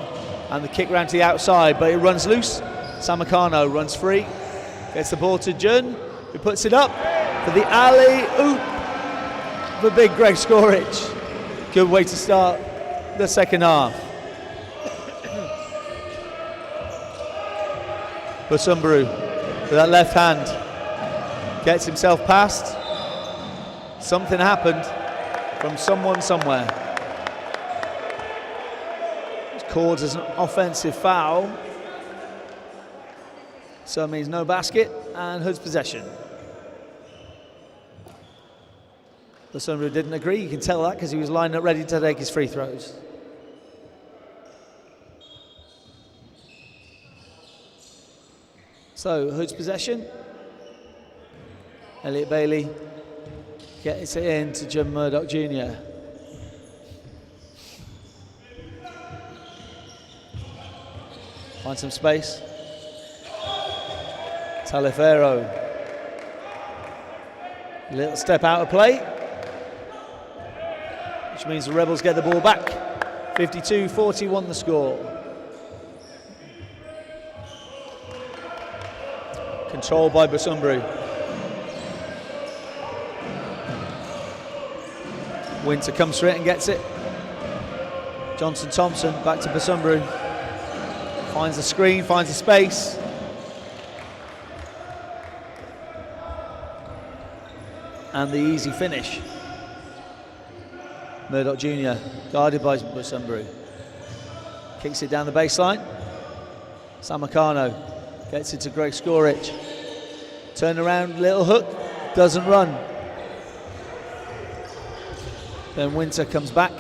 And the kick round to the outside, but it runs loose. Sam Akano runs free. Gets the ball to Jun, who puts it up for the alley-oop for big Greg Skorich. Good way to start the second half. Basumbaru with that left hand. Gets himself past. Something happened from someone somewhere. It's called as an offensive foul. So it means no basket and Hoods possession. Basumbaru didn't agree. You can tell that because he was lining up ready to take his free throws. So Hoods possession. Elliot Bailey gets it in to Jim Murdoch Jr. Find some space. Taliaferro. Little step out of play, which means the Rebels get the ball back. 52-41 the score. Controlled by Basumbaru. Winter comes for it and gets it. Johnson Thompson back to Basumbaru. Finds the screen, finds the space. And the easy finish. Murdoch Jr. guarded by Busunburu. Kicks it down the baseline. Samakano gets it to Greg Skorich. Turn around, little hook, doesn't run. Then Winter comes back.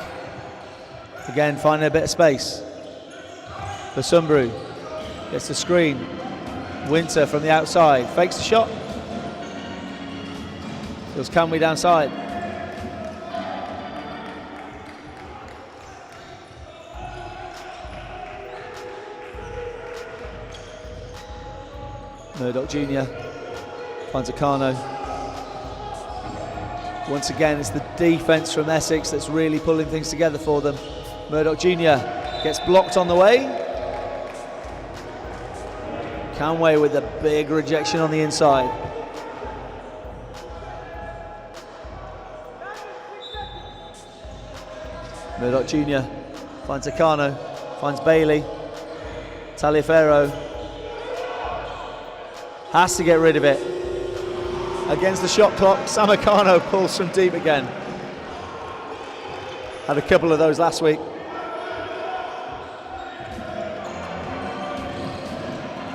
Again, finding a bit of space. Busunburu gets the screen. Winter from the outside, fakes the shot. Goes Canway downside. Murdoch Jr. finds Akano. Once again, it's the defense from Essex that's really pulling things together for them. Murdoch Jr. gets blocked on the way. Canway with a big rejection on the inside. Murdoch Jr. finds Akano, finds Bailey. Taliaferro has to get rid of it. Against the shot clock, Samakano pulls from deep again. Had a couple of those last week.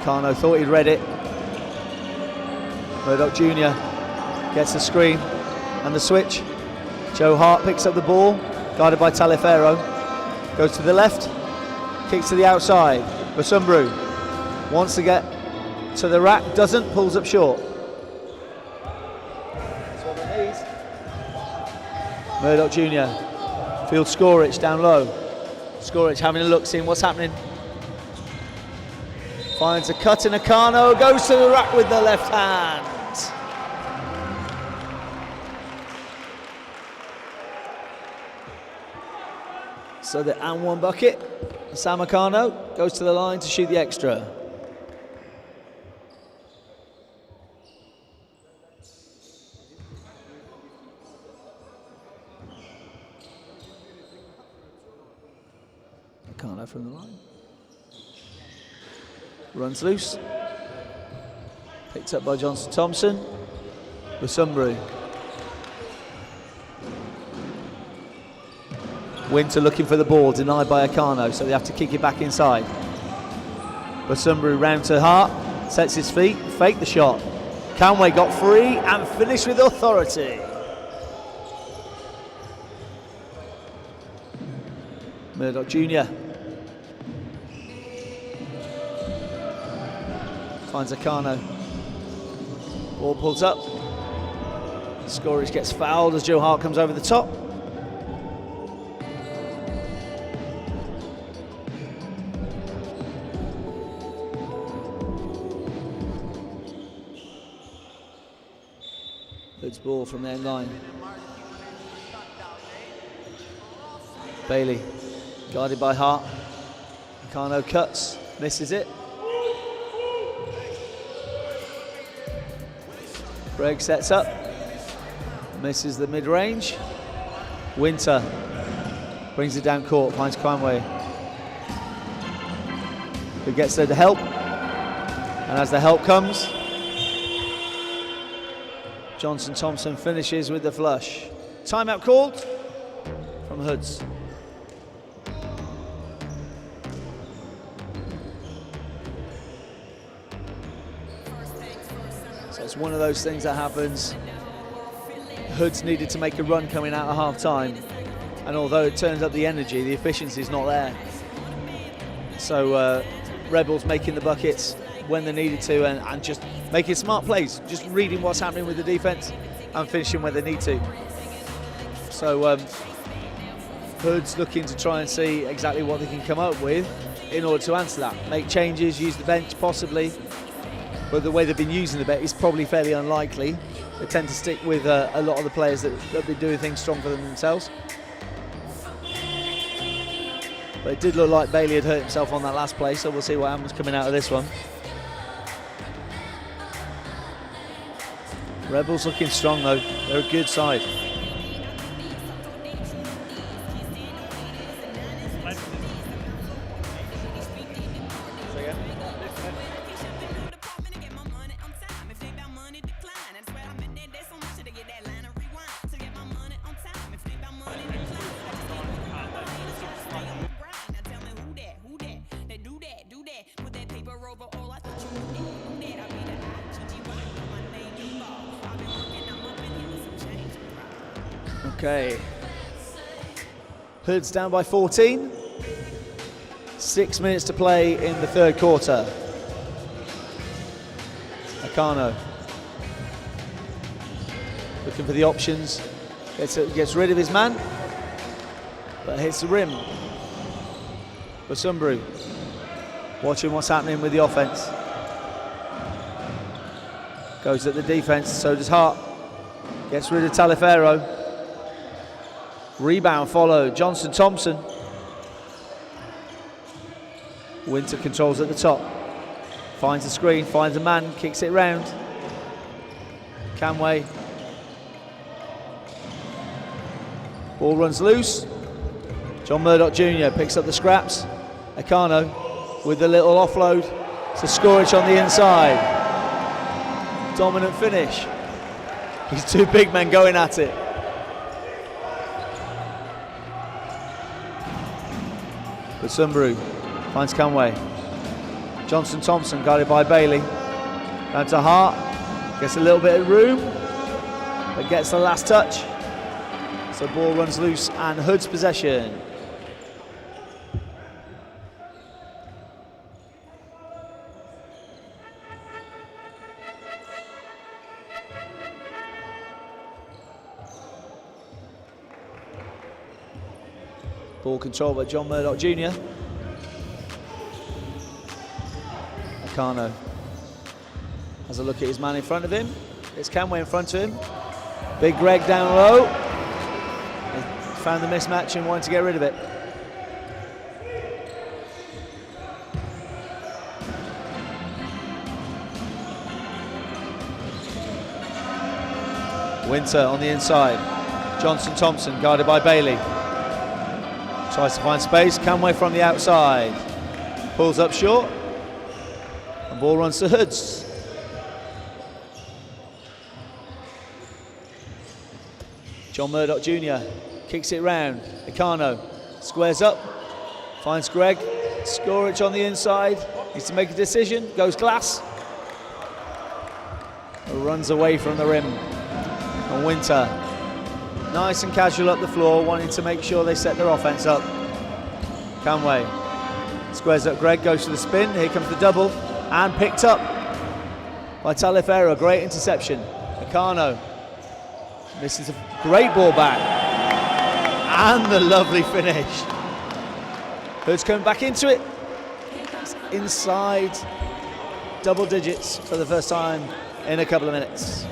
Kano thought he'd read it. Murdoch Jr. gets the screen and the switch. Joe Hart picks up the ball, guarded by Taliaferro. Goes to the left, kicks to the outside. Busunburu wants to get to the rack, doesn't, pulls up short. That's what they need. Murdoch Jr. fields Skorich down low. Skorich having a look, seeing what's happening. Finds a cut in Akano, goes to the rack with the left hand. So the and one bucket. Sam Akano goes to the line to shoot the extra. Akano from the line. Runs loose. Picked up by Johnson Thompson. Busunburu. Winter looking for the ball, denied by Akano, so they have to kick it back inside. Busunburu round to Hart, sets his feet, faked the shot. Canway got free and finished with authority. Murdoch Jr. finds Akano. Ball pulls up. Skorich gets fouled as Joe Hart comes over the top. Hoods ball from the end line. Bailey guarded by Hart. Akano cuts, misses it. Greg sets up, misses the mid-range. Winter brings it down court, finds Canway, who gets there to help. And as the help comes, Johnson Thompson finishes with the flush. Timeout called from Hoods. So it's one of those things that happens. Hoods needed to make a run coming out of half time, and although it turns up the energy, the efficiency is not there. So Rebels making the buckets when they needed to, and just making smart plays, just reading what's happening with the defense and finishing where they need to. So Hoods looking to try and see exactly what they can come up with in order to answer that. Make changes, use the bench possibly, but the way they've been using the bench is probably fairly unlikely. They tend to stick with a lot of the players that have been doing things strong for them themselves. But it did look like Bailey had hurt himself on that last play, so we'll see what happens coming out of this one. Rebels looking strong though, they're a good side. Okay. Hoods down by 14. 6 minutes to play in the third quarter. Akano looking for the options. Gets rid of his man, but hits the rim. Busumbru watching what's happening with the offense. Goes at the defense, so does Hart. Gets rid of Taliaferro. Rebound followed, Johnson Thompson. Winter controls at the top. Finds the screen, finds a man, kicks it round. Canway. Ball runs loose. John Murdoch Jr. picks up the scraps. Akano with the little offload. It's a Skorich on the inside. Dominant finish. These two big men going at it. Busumbru finds Canway. Johnson Thompson guarded by Bailey. Down to Hart. Gets a little bit of room, but gets the last touch. So ball runs loose and Hoods possession. Ball controlled by John Murdoch Jr. Akano has a look at his man in front of him. It's Canway in front of him. Big Greg down low. He found the mismatch and wanted to get rid of it. Winter on the inside. Johnson Thompson guarded by Bailey. Tries to find space. Canway from the outside. Pulls up short. And ball runs to Hoods. John Murdoch Jr. kicks it round. Akano squares up. Finds Greg. Skorich on the inside. Needs to make a decision. Goes glass. Runs away from the rim. And Winter, nice and casual up the floor, wanting to make sure they set their offense up. Canway squares up Greg, goes for the spin. Here comes the double, and picked up by Taliaferro. Great interception. Akano misses a great ball back, and the lovely finish. Hoods coming back into it. It's inside double digits for the first time in a couple of minutes.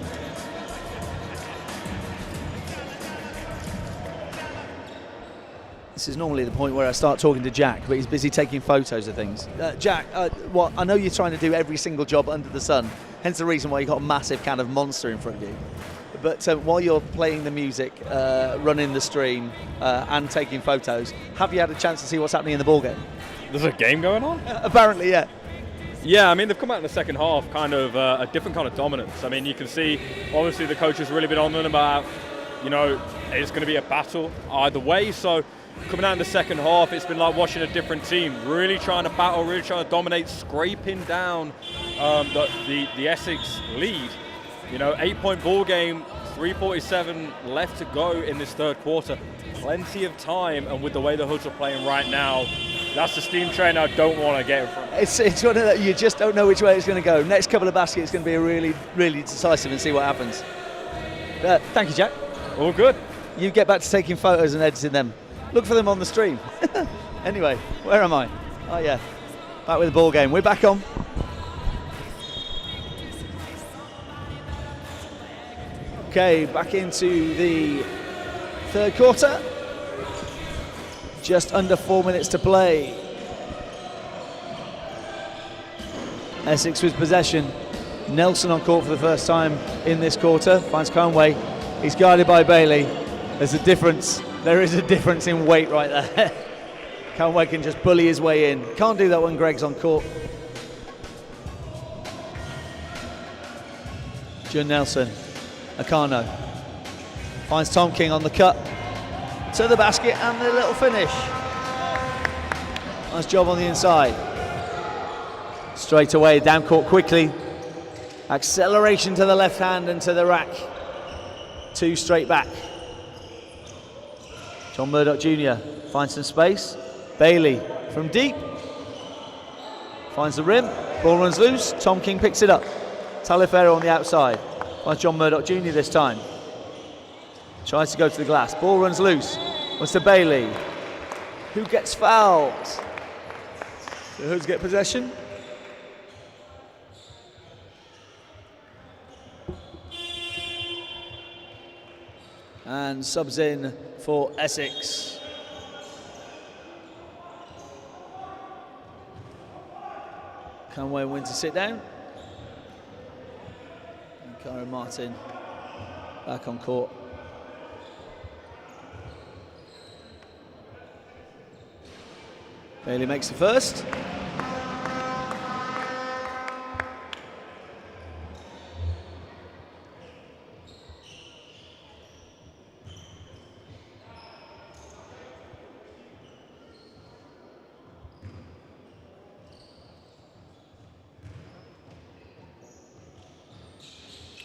This is normally the point where I start talking to Jack, but he's busy taking photos of things. Jack, I know you're trying to do every single job under the sun, hence the reason why you've got a massive can of Monster in front of you. But while you're playing the music, running the stream, and taking photos, have you had a chance to see what's happening in the ballgame? There's a game going on? Apparently, yeah. Yeah, I mean, they've come out in the second half, kind of a different kind of dominance. I mean, you can see, obviously, the coach has really been on them about, you know, it's going to be a battle either way. So coming out in the second half, it's been like watching a different team, really trying to battle, really trying to dominate, scraping down the Essex lead. You know, 8-point ball game, 3:47 left to go in this third quarter. Plenty of time, and with the way the Hoods are playing right now, that's the steam train I don't want to get in front of. It's one of that you just don't know which way it's going to go. Next couple of baskets is going to be really, really decisive, and see what happens. Thank you, Jack. All good. You get back to taking photos and editing them. Look for them on the stream. Anyway, where am I? Oh yeah, back with the ball game. We're back on. Okay, back into the third quarter. Just under 4 minutes to play. Essex with possession. Nelson on court for the first time in this quarter. Finds Conway. He's guarded by Bailey. There's a difference. There is a difference in weight right there. Conway can just bully his way in. Can't do that when Greg's on court. John Nelson. Akano finds Tom King on the cut to the basket, and the little finish. Nice job on the inside. Straight away, down court quickly. Acceleration to the left hand and to the rack. Two straight back. John Murdoch Jr. finds some space. Bailey from deep. Finds the rim. Ball runs loose. Tom King picks it up. Taliaferro on the outside. Finds John Murdoch Jr. this time. Tries to go to the glass. Ball runs loose. Wants to Bailey. Who gets fouled? The Hoods get possession. And subs in for Essex. Conway and Winter sit down. And Kyron Martin back on court. Bailey makes the first.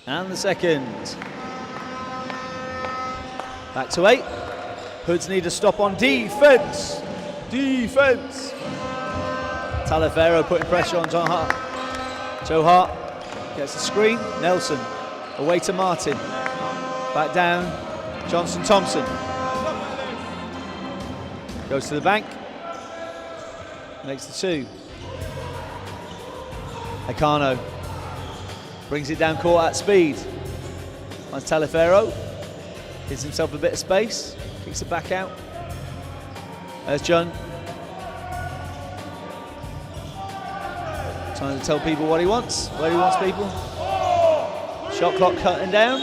And the second. Back to 8. Hoods need a stop on defense. Defense. Taliaferro putting pressure on John Hart. Joe Hart gets the screen. Nelson away to Martin. Back down. Johnson Thompson goes to the bank. Makes the 2. Akano brings it down court at speed. Finds Taliaferro. Gives himself a bit of space. Kicks it back out. There's John. Trying to tell people what he wants, where he wants people. Shot clock cutting down.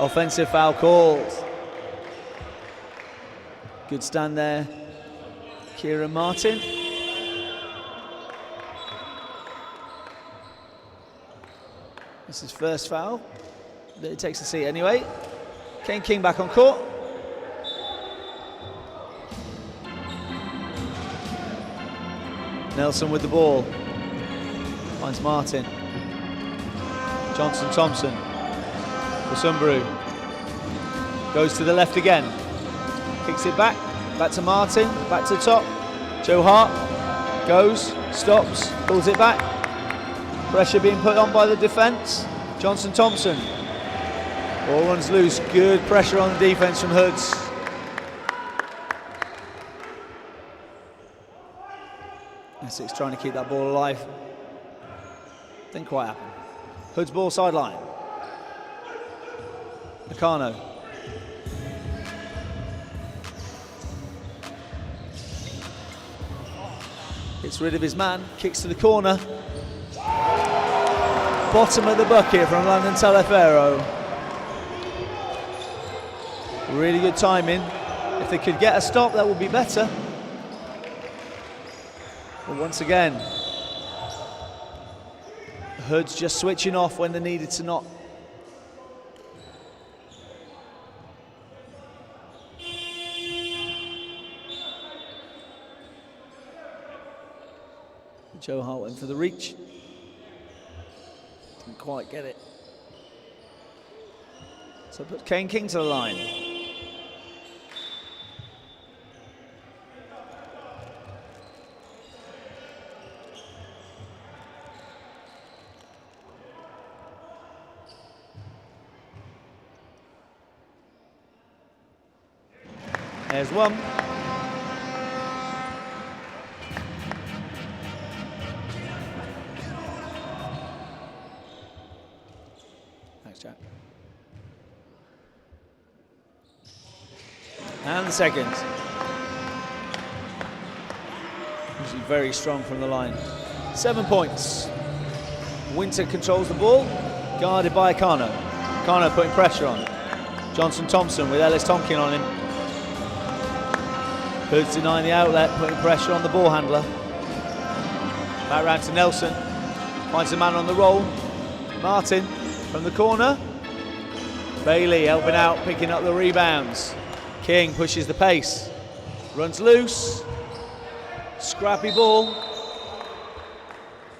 Offensive foul called. Good stand there. Kieran Martin. This is first foul. He takes the seat anyway. Kane King back on court. Nelson with the ball. Finds Martin. Johnson Thompson. Busumbaru. Goes to the left again. Kicks it back. Back to Martin. Back to the top. Joe Hart. Goes. Stops. Pulls it back. Pressure being put on by the defence. Johnson Thompson. Ball runs loose. Good pressure on the defence from Hoods. Essex trying to keep that ball alive. Didn't quite happen. Hoods ball sideline. Nakano. Gets rid of his man. Kicks to the corner. Bottom of the bucket from London Taliaferro. Really good timing. If they could get a stop, that would be better. But once again, Hoods just switching off when they needed to not. Joe Hart went for the reach. Didn't quite get it. So put Kane King to the line. There's one. Thanks, Jack. And the second. Usually very strong from the line. 7 points. Winter controls the ball, guarded by Akano. Akano putting pressure on. Johnson Thompson with Ellis Tomkin on him. Hoods denying the outlet, putting pressure on the ball handler. Back round to Nelson. Finds a man on the roll. Martin from the corner. Bailey helping out, picking up the rebounds. King pushes the pace. Runs loose. Scrappy ball.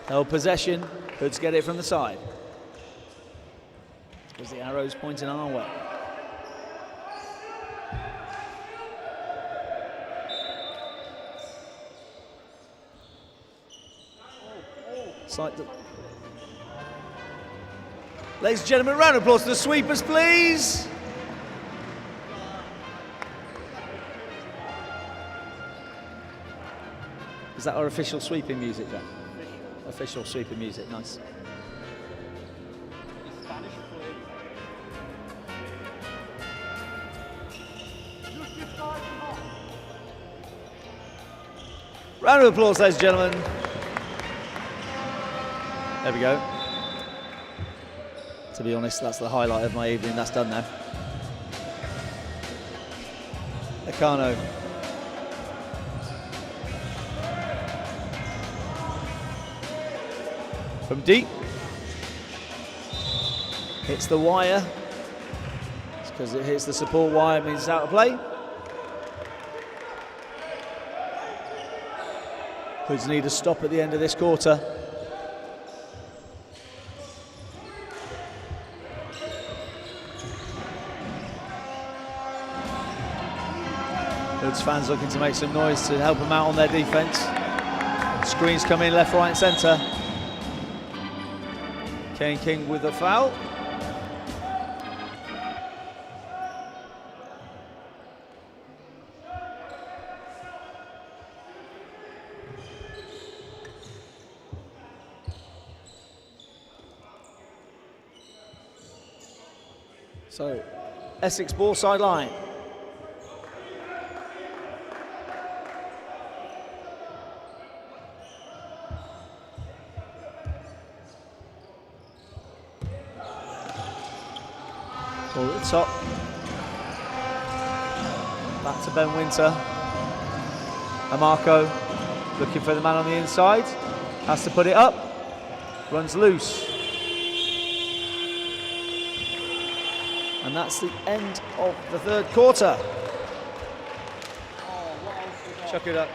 Held possession. Hoods get it from the side. Because the arrow's pointing our way. Slight Ladies and gentlemen, round of applause to the sweepers, please. Is that our official sweeping music, Jack? Official sweeping music, nice. Round of applause, ladies and gentlemen. There we go. To be honest, that's the highlight of my evening. That's done now. Acano. From deep. Hits the wire. It's because it hits the support wire, means it's out of play. Hoods need a stop at the end of this quarter. Hoods fans looking to make some noise to help them out on their defence. Screens come in left, right and centre. Kane King with the foul. So, Essex ball sideline. Ball at the top. Back to Ben Winter. Amarco looking for the man on the inside. Has to put it up. Runs loose. And that's the end of the third quarter. Chuck it up.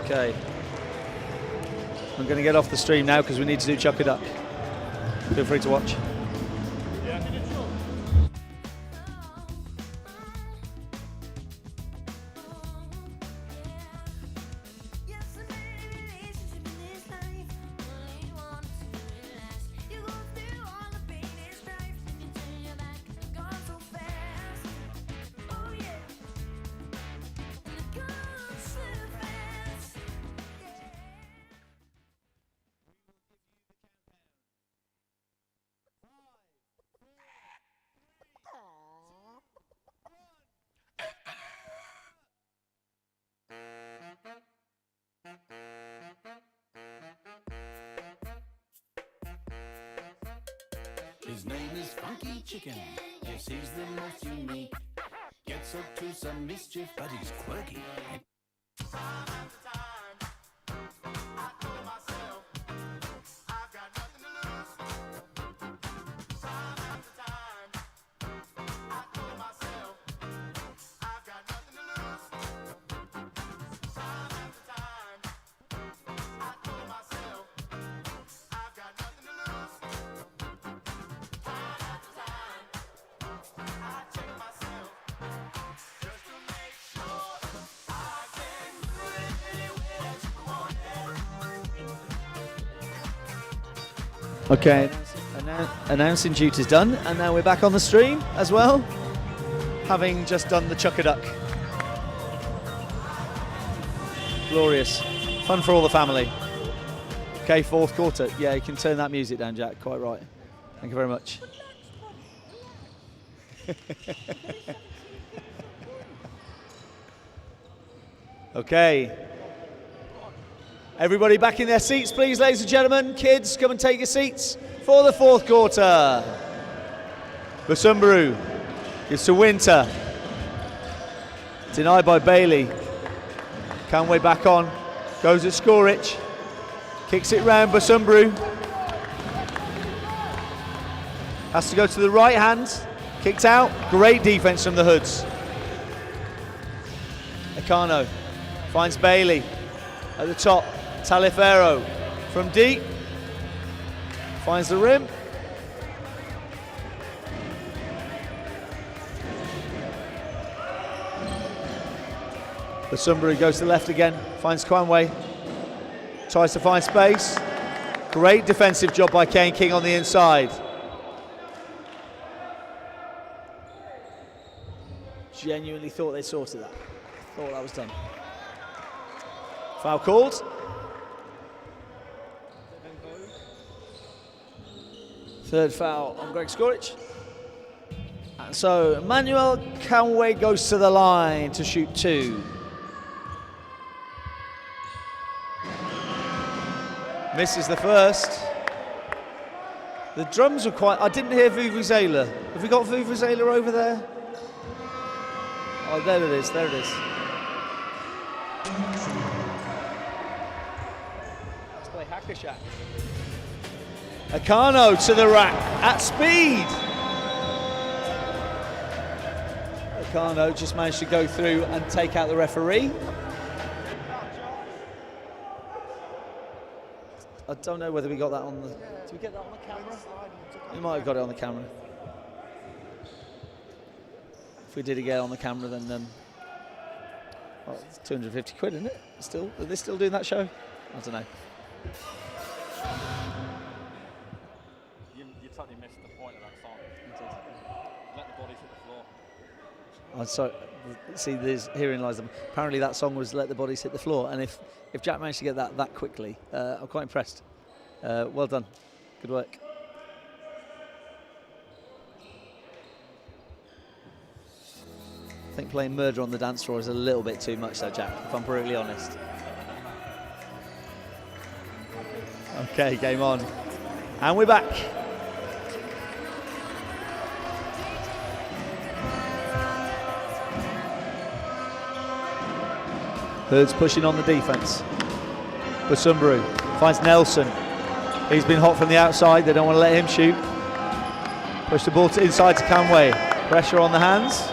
Okay. I'm going to get off the stream now because we need to do Chuck It Up. Feel free to watch. His name is Funky Chicken. Yes, he's the most unique. Gets up to some mischief, but he's quirky. Okay, announcing duty's done, and now we're back on the stream as well, having just done the Chuck-a-Duck. Glorious. Fun for all the family. Okay, fourth quarter. Yeah, you can turn that music down, Jack. Quite right. Thank you very much. Okay. Everybody back in their seats, please, ladies and gentlemen. Kids, come and take your seats for the fourth quarter. Basumbaru gives to Winter. Denied by Bailey. Canway back on. Goes at Skorich. Kicks it round Basumbaru. Has to go to the right hand. Kicked out. Great defense from the Hoods. Acano finds Bailey at the top. Taliaferro from deep. Finds the rim. The Sunbury goes to the left again, finds Quanway, tries to find space. Great defensive job by Kane King on the inside. Genuinely thought they sorted that. Thought that was done. Foul called. Third foul on Greg Skorich. And so Emmanuel Canway goes to the line to shoot 2. Misses the first. The drums were quite... I didn't hear Vuvuzela. Have we got Vuvuzela over there? Oh, there it is, there it is. Let's play Hack-a-Shack. Akano to the rack at speed. Akano just managed to go through and take out the referee. I don't know whether we got that on the... Did we get that on the camera? We might have got it on the camera. If we did get it on the camera, then well, it's 250 quid, isn't it? Still, are they still doing that show? I don't know. You totally missed the point of that song. Let the bodies hit the floor. I'm sorry. See, herein lies them. Apparently, that song was "Let the Bodies Hit the Floor," and if Jack managed to get that quickly, I'm quite impressed. Well done, good work. I think playing Murder on the Dance Floor is a little bit too much, though, Jack. If I'm brutally honest. Okay, game on, and we're back. Hoods pushing on the defence. Basumbaru finds Nelson. He's been hot from the outside. They don't want to let him shoot. Push the ball inside to Canway. Pressure on the hands.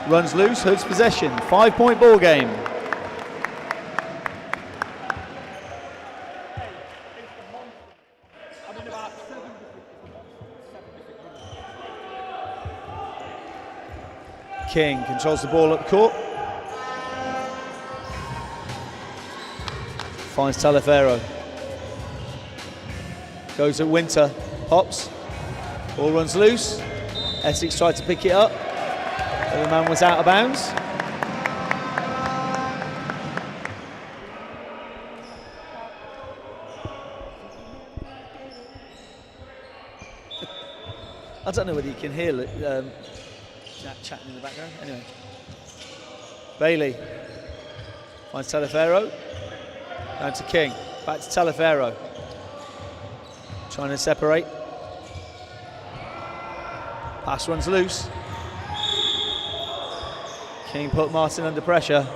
Runs loose. Hoods possession. 5-point ball game. King controls the ball up court. Finds Talifero. Goes at Winter. Hops. Ball runs loose. Essex tried to pick it up. But the man was out of bounds. I don't know whether you can hear Jack chatting in the background. Anyway. Bailey finds Talifero. Down to King, back to Talifero. Trying to separate. Pass runs loose. King put Martin under pressure.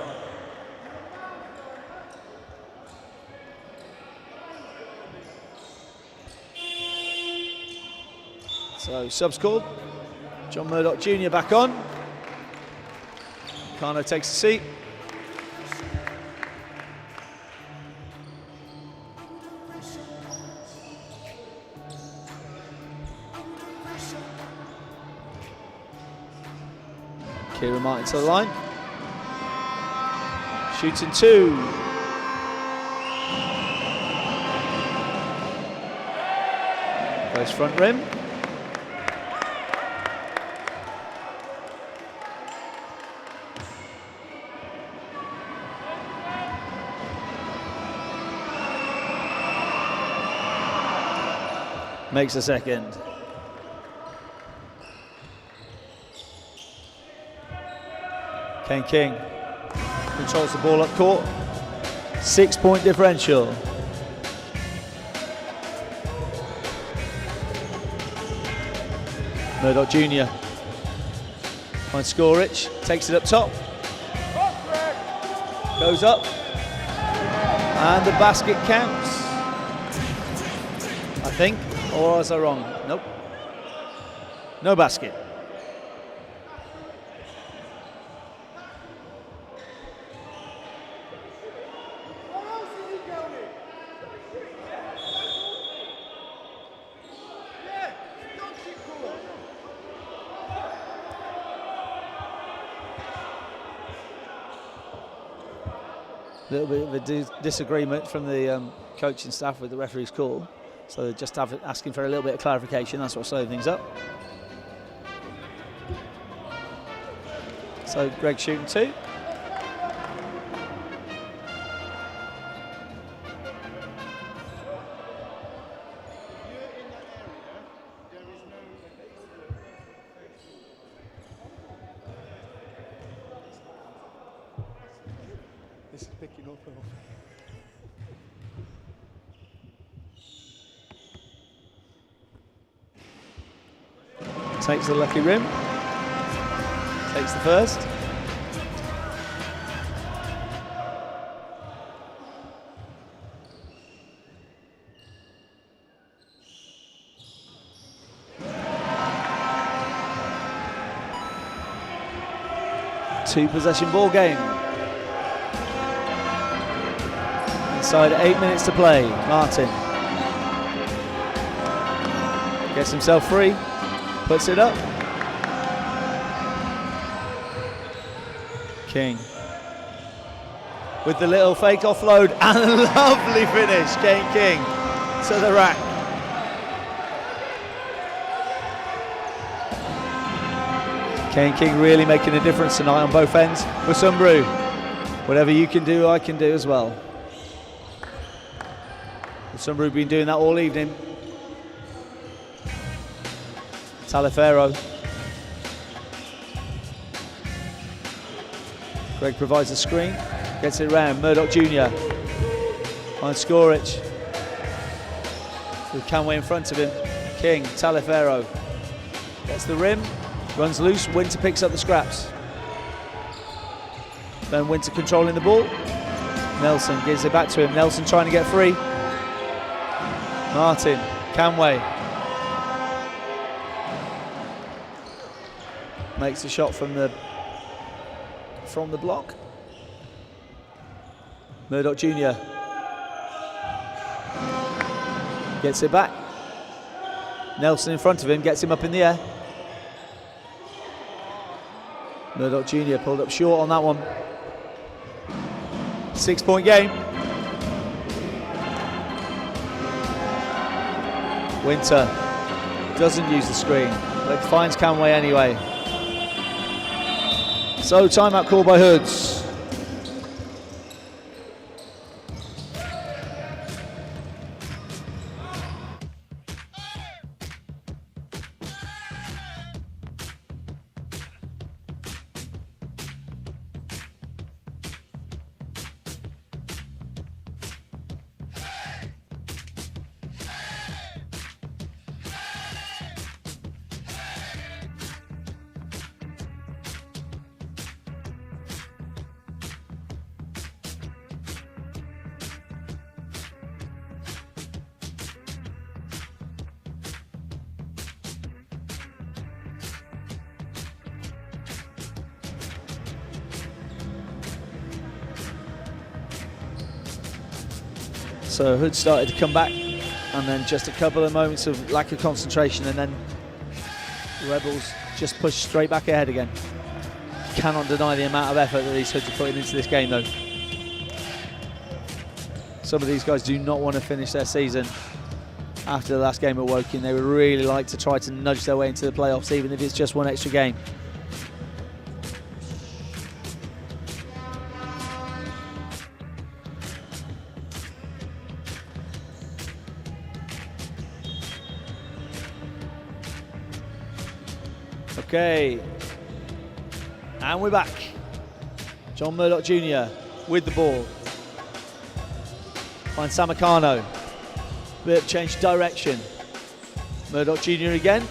So subs called. John Murdoch Jr. back on. Kano takes a seat. Kieran Martin to the line. Shooting 2. Goes front rim. Makes a second. Kane King controls the ball up court. 6-point differential. Murdoch Jr. finds Skorich, takes it up top. Goes up. And the basket counts. I think. Or was I wrong? Nope. No basket. little bit of a disagreement from the coaching staff with the referee's call. So they're just asking for a little bit of clarification. That's what slowed things up. So Greg shooting 2. This is picking up. Takes the lucky rim. Takes the first. Two possession ball game. Inside 8 minutes to play. Martin gets himself free, puts it up. King with the little fake offload and a lovely finish. Kane King to the rack. Kane King really making a difference tonight on both ends. For Sunbrew, whatever you can do, I can do as well. Sunbrew been doing that all evening. Taliaferro. Greg provides the screen, gets it round. Murdoch Jr. finds Skorich. With Canway in front of him. King, Taliaferro. Gets the rim, runs loose. Winter picks up the scraps. Then Winter controlling the ball. Nelson gives it back to him. Nelson trying to get free. Martin, Canway. Makes the shot from the block. Murdoch Jr. gets it back. Nelson in front of him, gets him up in the air. Murdoch Jr. pulled up short on that one. 6-point game. Winter doesn't use the screen, but finds Canway anyway. So timeout called by Hoods. So Hood started to come back, and then just a couple of moments of lack of concentration, and then the Rebels just pushed straight back ahead again. Cannot deny the amount of effort that these Hoods are putting into this game though. Some of these guys do not want to finish their season after the last game at Woking. They would really like to try to nudge their way into the playoffs, even if it's just one extra game. Okay, and we're back. John Murdoch Jr. with the ball. Finds Samacano. Bit of change direction. Murdoch Jr. again.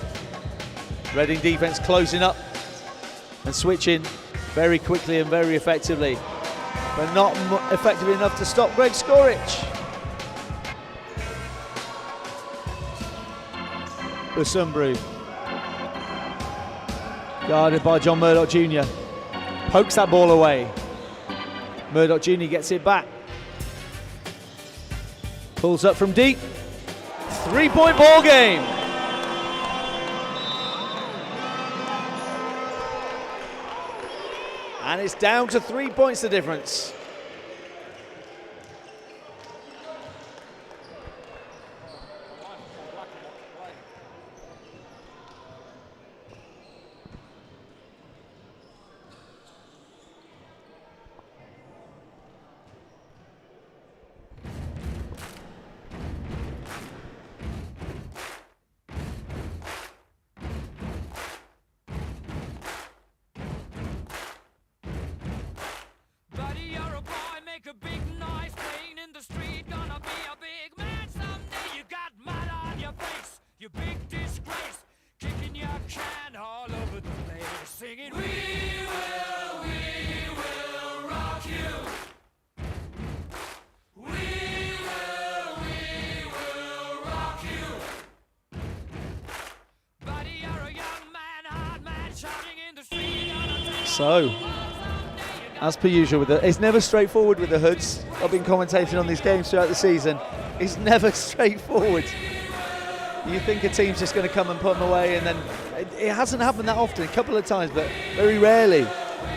Reading defense closing up and switching very quickly and very effectively, but not effective enough to stop Greg Skorich. The Sunbrew. Guarded by John Murdoch Jr. Pokes that ball away. Murdoch Jr. gets it back. Pulls up from deep. 3-point ball game. And it's down to 3 points the difference. singing, we will rock you. We will rock you. Buddy, you're a young man, hard man, shouting in the street. So, as per usual, it's never straightforward with the Hoods. I've been commentating on these games throughout the season. It's never straightforward. You think a team's just going to come and put them away, and then it hasn't happened that often. A couple of times, but very rarely.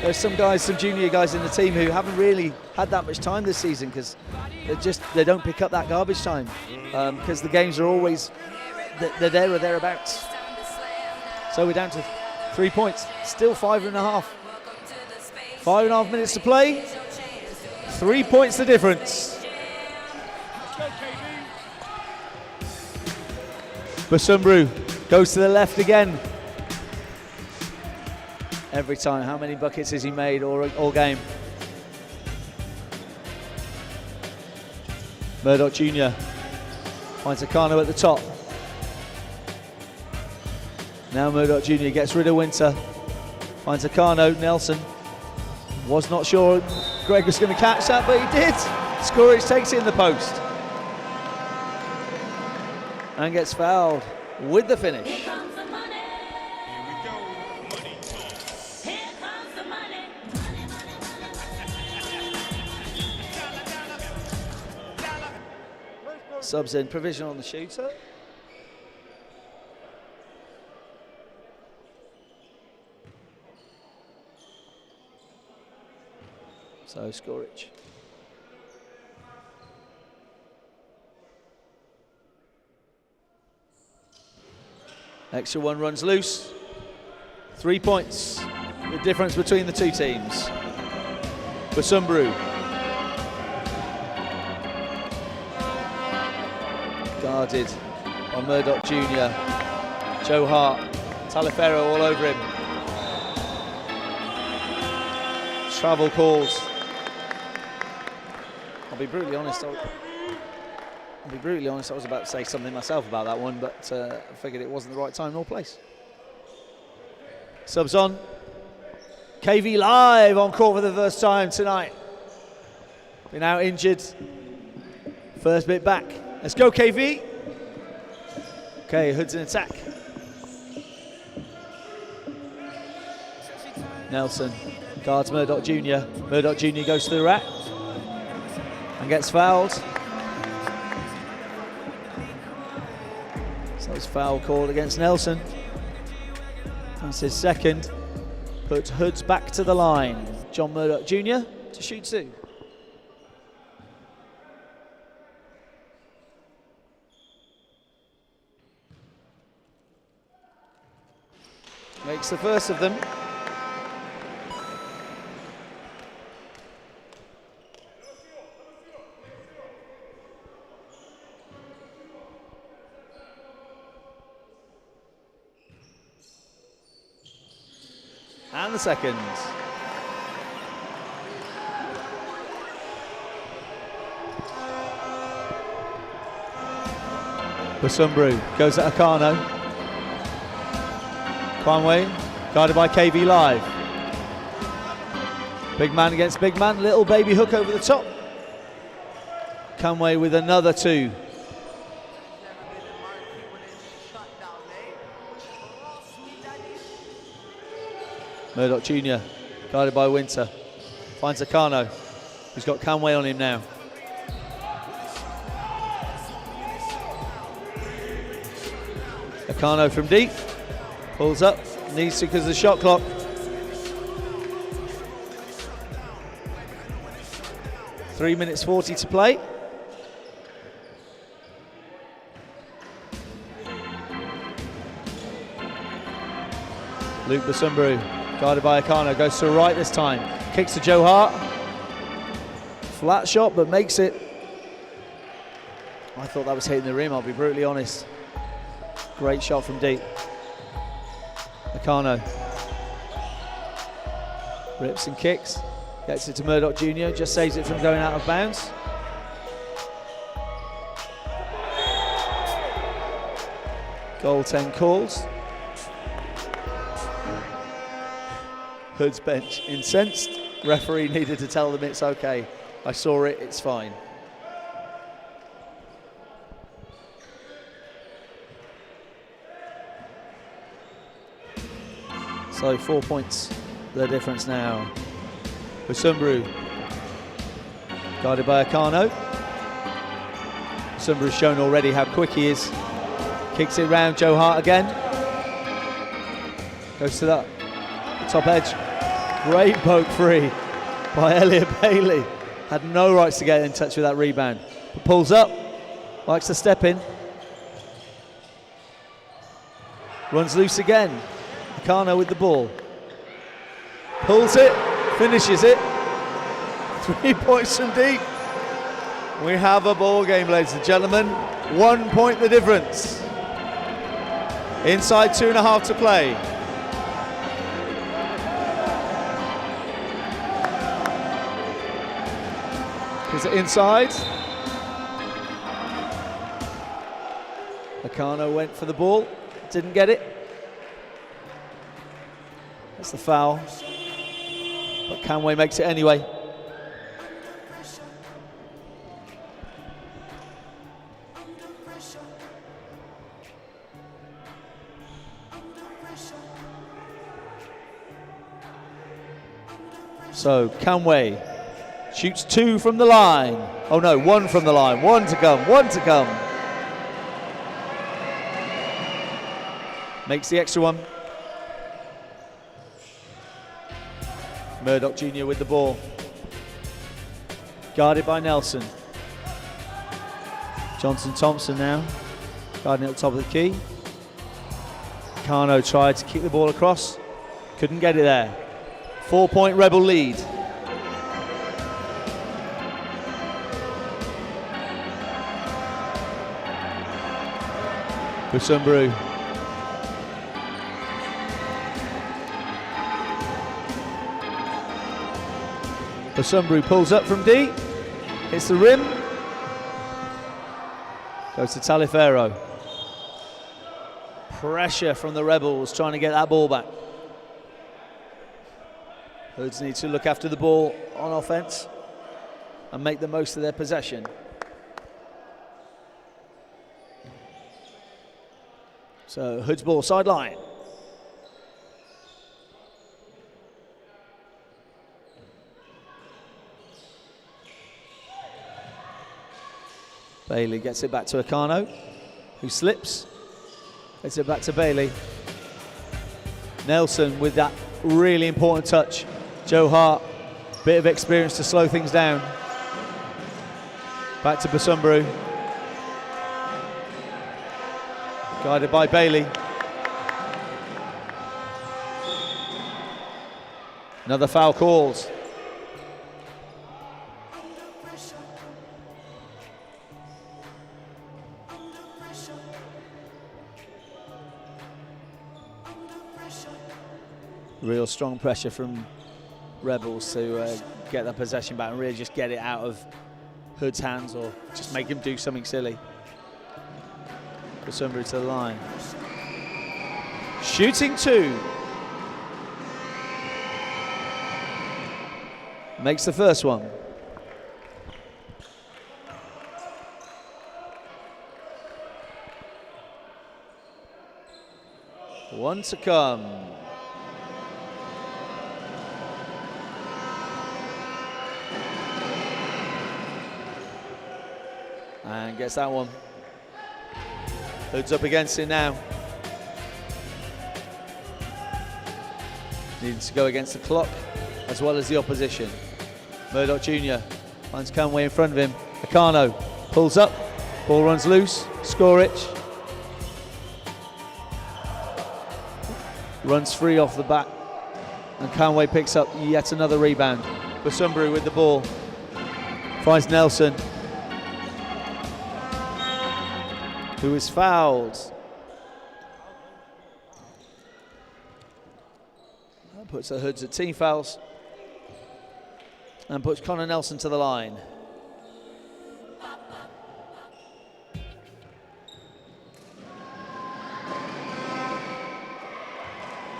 There's some guys, some junior guys in the team who haven't really had that much time this season because they don't pick up that garbage time because the games are always they're there or thereabouts. So we're down to 3 points. Still 5.5. 5.5 minutes to play. 3 points the difference. Basumbru goes to the left again. Every time, how many buckets has he made all game? Murdoch Jr. finds Akano at the top. Now Murdoch Jr. gets rid of Winter. Finds Akano. Nelson was not sure Greg was going to catch that, but he did. Skurridge takes it in the post. And gets fouled with the finish. Here comes the money. Here we go. Money talk. Here comes the money. Money, money, money. Subs in, provision on the shooter. So Skurridge. Extra one runs loose. 3 points. The difference between the two teams. Basumbru. Guarded by Murdoch Jr. Joe Hart. Taliaferro all over him. Travel calls. I'll be brutally honest. I was about to say something myself about that one, but I figured it wasn't the right time nor place. Subs on. KV live on court for the first time tonight. Been out injured. First bit back. Let's go, KV. Okay, Hoods in attack. Nelson guards Murdoch Jr. Murdoch Jr. goes to the rack and gets fouled. So it's foul called against Nelson. That's his second. Puts Hoods back to the line. John Murdoch Jr. to shoot two. Makes the first of them. And the second. Basumbru goes at Akano. Conway, guarded by KV Live. Big man against big man, little baby hook over the top. Conway with another two. Murdoch Jr. guarded by Winter. Finds Akano, who's got Conway on him now. Akano from deep. Pulls up, needs to because of the shot clock. Three minutes 40 to play. Luke Basumbru, guarded by Akano, goes to the right this time. Kicks to Joe Hart. Flat shot, but makes it. I thought that was hitting the rim, I'll be brutally honest. Great shot from deep. Akano rips and kicks, gets it to Murdoch Jr., just saves it from going out of bounds. Goal 10 calls. Hoods bench incensed. Referee needed to tell them it's okay. I saw it, it's fine. So 4 points, the difference now. Busumbru, guarded by Akano. Busumbru's shown already how quick he is. Kicks it round, Joe Hart again. Goes to the top edge. Great poke free by Elliot Bailey. Had no rights to get in touch with that rebound. But pulls up, likes to step in. Runs loose again. Akano with the ball. Pulls it, finishes it. 3 points from deep. We have a ball game, ladies and gentlemen. 1 point the difference. Inside 2.5 to play. Is it inside? Akano went for the ball, didn't get it. That's the foul. But Canway makes it anyway. So Canway shoots 2 from the line. Oh no, 1 from the line. 1 to come, 1 to come. Makes the extra one. Murdoch Jr. with the ball. Guarded by Nelson. Johnson Thompson now, guarding at the top of the key. Kano tried to kick the ball across. Couldn't get it there. 4 point Rebel lead. Busumbru. Busumbru pulls up from D, hits the rim, goes to Taliaferro. Pressure from the Rebels trying to get that ball back. Hoods need to look after the ball on offense and make the most of their possession. So Hoods ball sideline. Bailey gets it back to Akano, who slips. Gets it back to Bailey. Nelson with that really important touch. Joe Hart, bit of experience to slow things down. Back to Busumbru. Guided by Bailey. Another foul called. Real strong pressure from Rebels to get that possession back and really just get it out of Hood's hands or just make him do something silly. Busumbru to the line. Shooting 2. Makes the first one. One to come. And gets that one. Hoods up against it now. Needs to go against the clock as well as the opposition. Murdoch Jr. finds Canway in front of him. Akano pulls up, ball runs loose. Skorich runs free off the back, and Canway picks up yet another rebound. Busumbru with the ball finds Nelson, who is fouled. That puts the Hoods at team fouls and puts Connor Nelson to the line.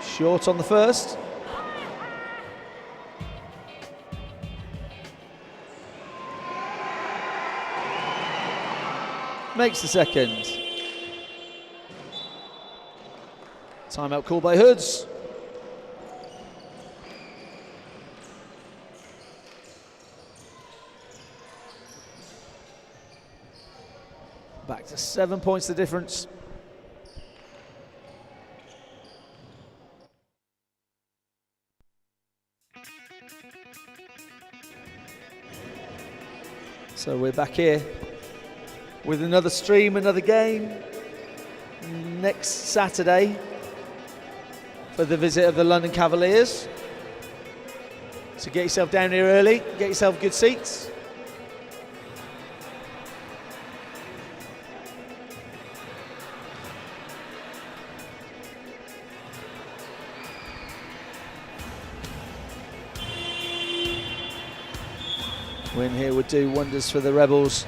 Short on the first. makes the second. Timeout called by Hoods. Back to 7 points the difference. So we're back here with another stream, another game next Saturday for the visit of the London Cavaliers. So get yourself down here early, get yourself good seats. Win here would do wonders for the Rebels,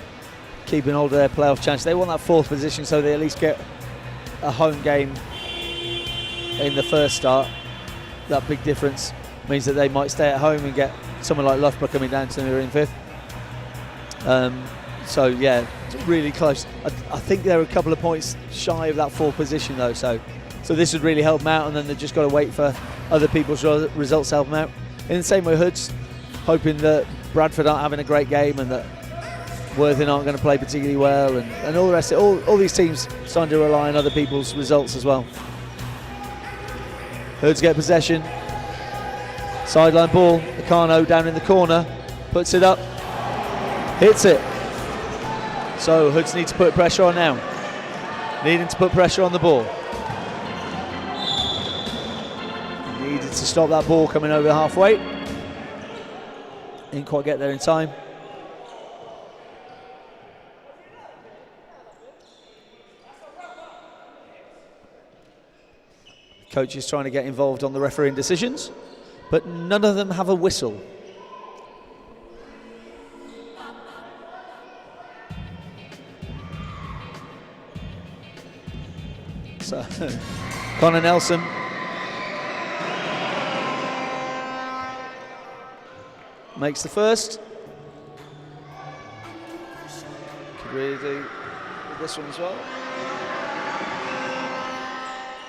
keeping hold of their playoff chance. They want that 4th position so they at least get a home game in the first start. That big difference means that they might stay at home and get someone like Loughborough coming down to them in 5th. So yeah, it's really close. I think they're a couple of points shy of that 4th position though, so this would really help them out, and then they've just got to wait for other people's results to help them out. In the same way, Hoods, hoping that Bradford aren't having a great game and that Worthing aren't going to play particularly well, and all the rest. All these teams starting to rely on other people's results as well. Hoods get possession. Sideline ball. Acano down in the corner, puts it up, hits it. So Hoods need to put pressure on now. Needing to put pressure on the ball. Needed to stop that ball coming over halfway. Didn't quite get there in time. Coach is trying to get involved on the refereeing decisions, but none of them have a whistle. So, Connor Nelson makes the first. Could really do with this one as well.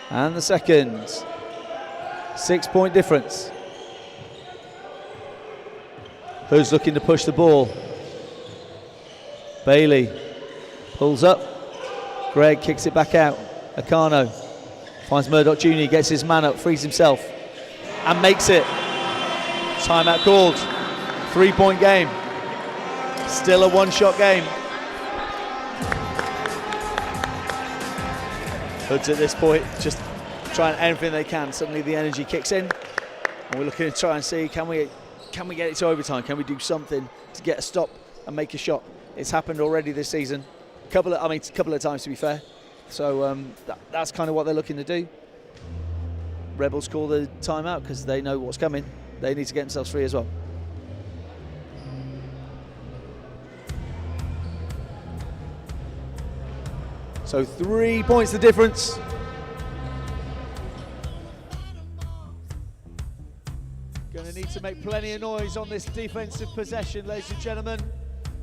And the second. 6 point difference. Who's looking to push the ball? Bailey pulls up. Greg kicks it back out. Acano finds Murdoch Jr., gets his man up, frees himself, and makes it. Timeout called. 3 point game. Still a one-shot game. Hoods at this point just trying everything they can. Suddenly the energy kicks in, and we're looking to try and see, can we get it to overtime? Can we do something to get a stop and make a shot? It's happened already this season, a couple of times to be fair. So that's kind of what they're looking to do. Rebels call the timeout because they know what's coming. They need to get themselves free as well. So 3 points the difference. Going to need to make plenty of noise on this defensive possession, ladies and gentlemen.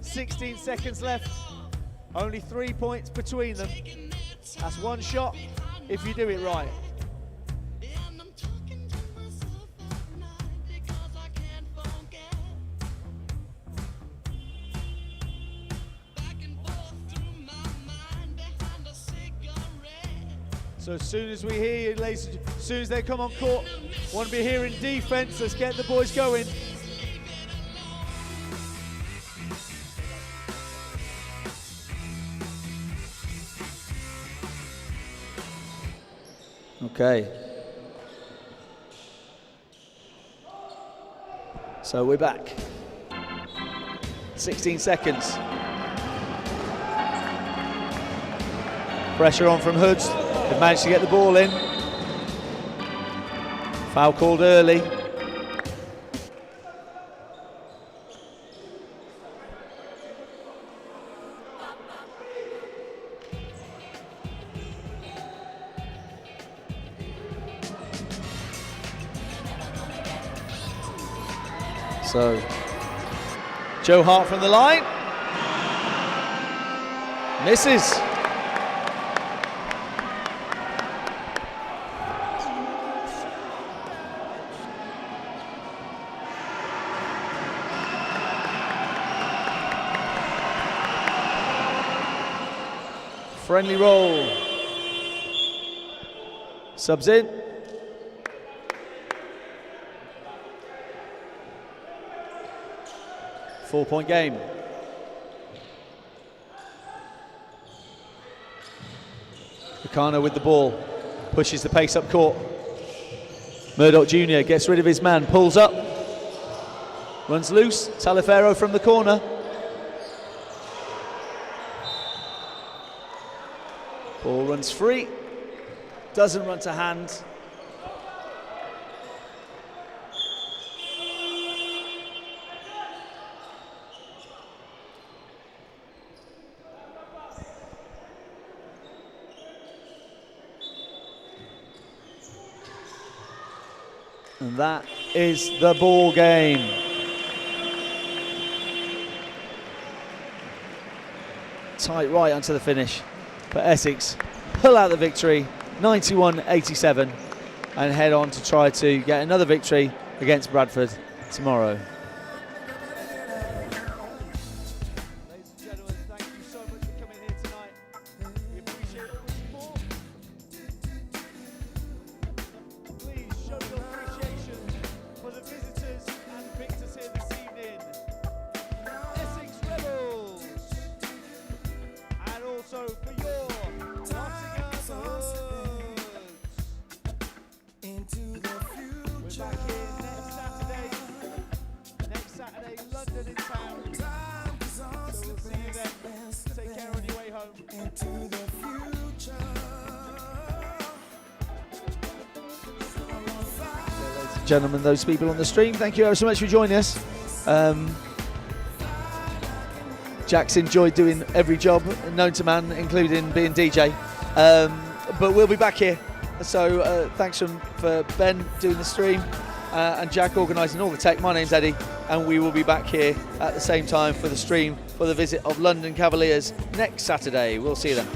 16 seconds left. Only 3 points between them. That's one shot if you do it right. So as soon as we hear you, ladies, as soon as they come on court, want to be hearing defense. Let's get the boys going. Okay. So we're back. 16 seconds. Pressure on from Hoods. They've managed to get the ball in. Foul called early. So, Joe Hart from the line. Misses. Friendly roll. Subs in. Four-point game. Nakano with the ball, pushes the pace up court. Murdoch Jr. gets rid of his man, pulls up, runs loose. Talifero from the corner. Ball runs free, doesn't run to hand. And that is the ball game. Tight right onto the finish. But Essex pull out the victory, 91-87, and head on to try to get another victory against Bradford tomorrow. Ladies and gentlemen, thank you so much for coming here tonight. We appreciate all the support. Please show your appreciation for the visitors and victors here this evening. Essex Rebels. And also for your Nottingham Hoods. We're back here next Saturday, London in town. So we'll see you then. Take care on your way home. Into the future. Ladies and gentlemen, those people on the stream, thank you ever so much for joining us. Jack's enjoyed doing every job known to man, including being DJ. But we'll be back here. So thanks for Ben doing the stream and Jack organising all the tech. My name's Eddie, and we will be back here at the same time for the stream for the visit of London Cavaliers next Saturday. We'll see you then.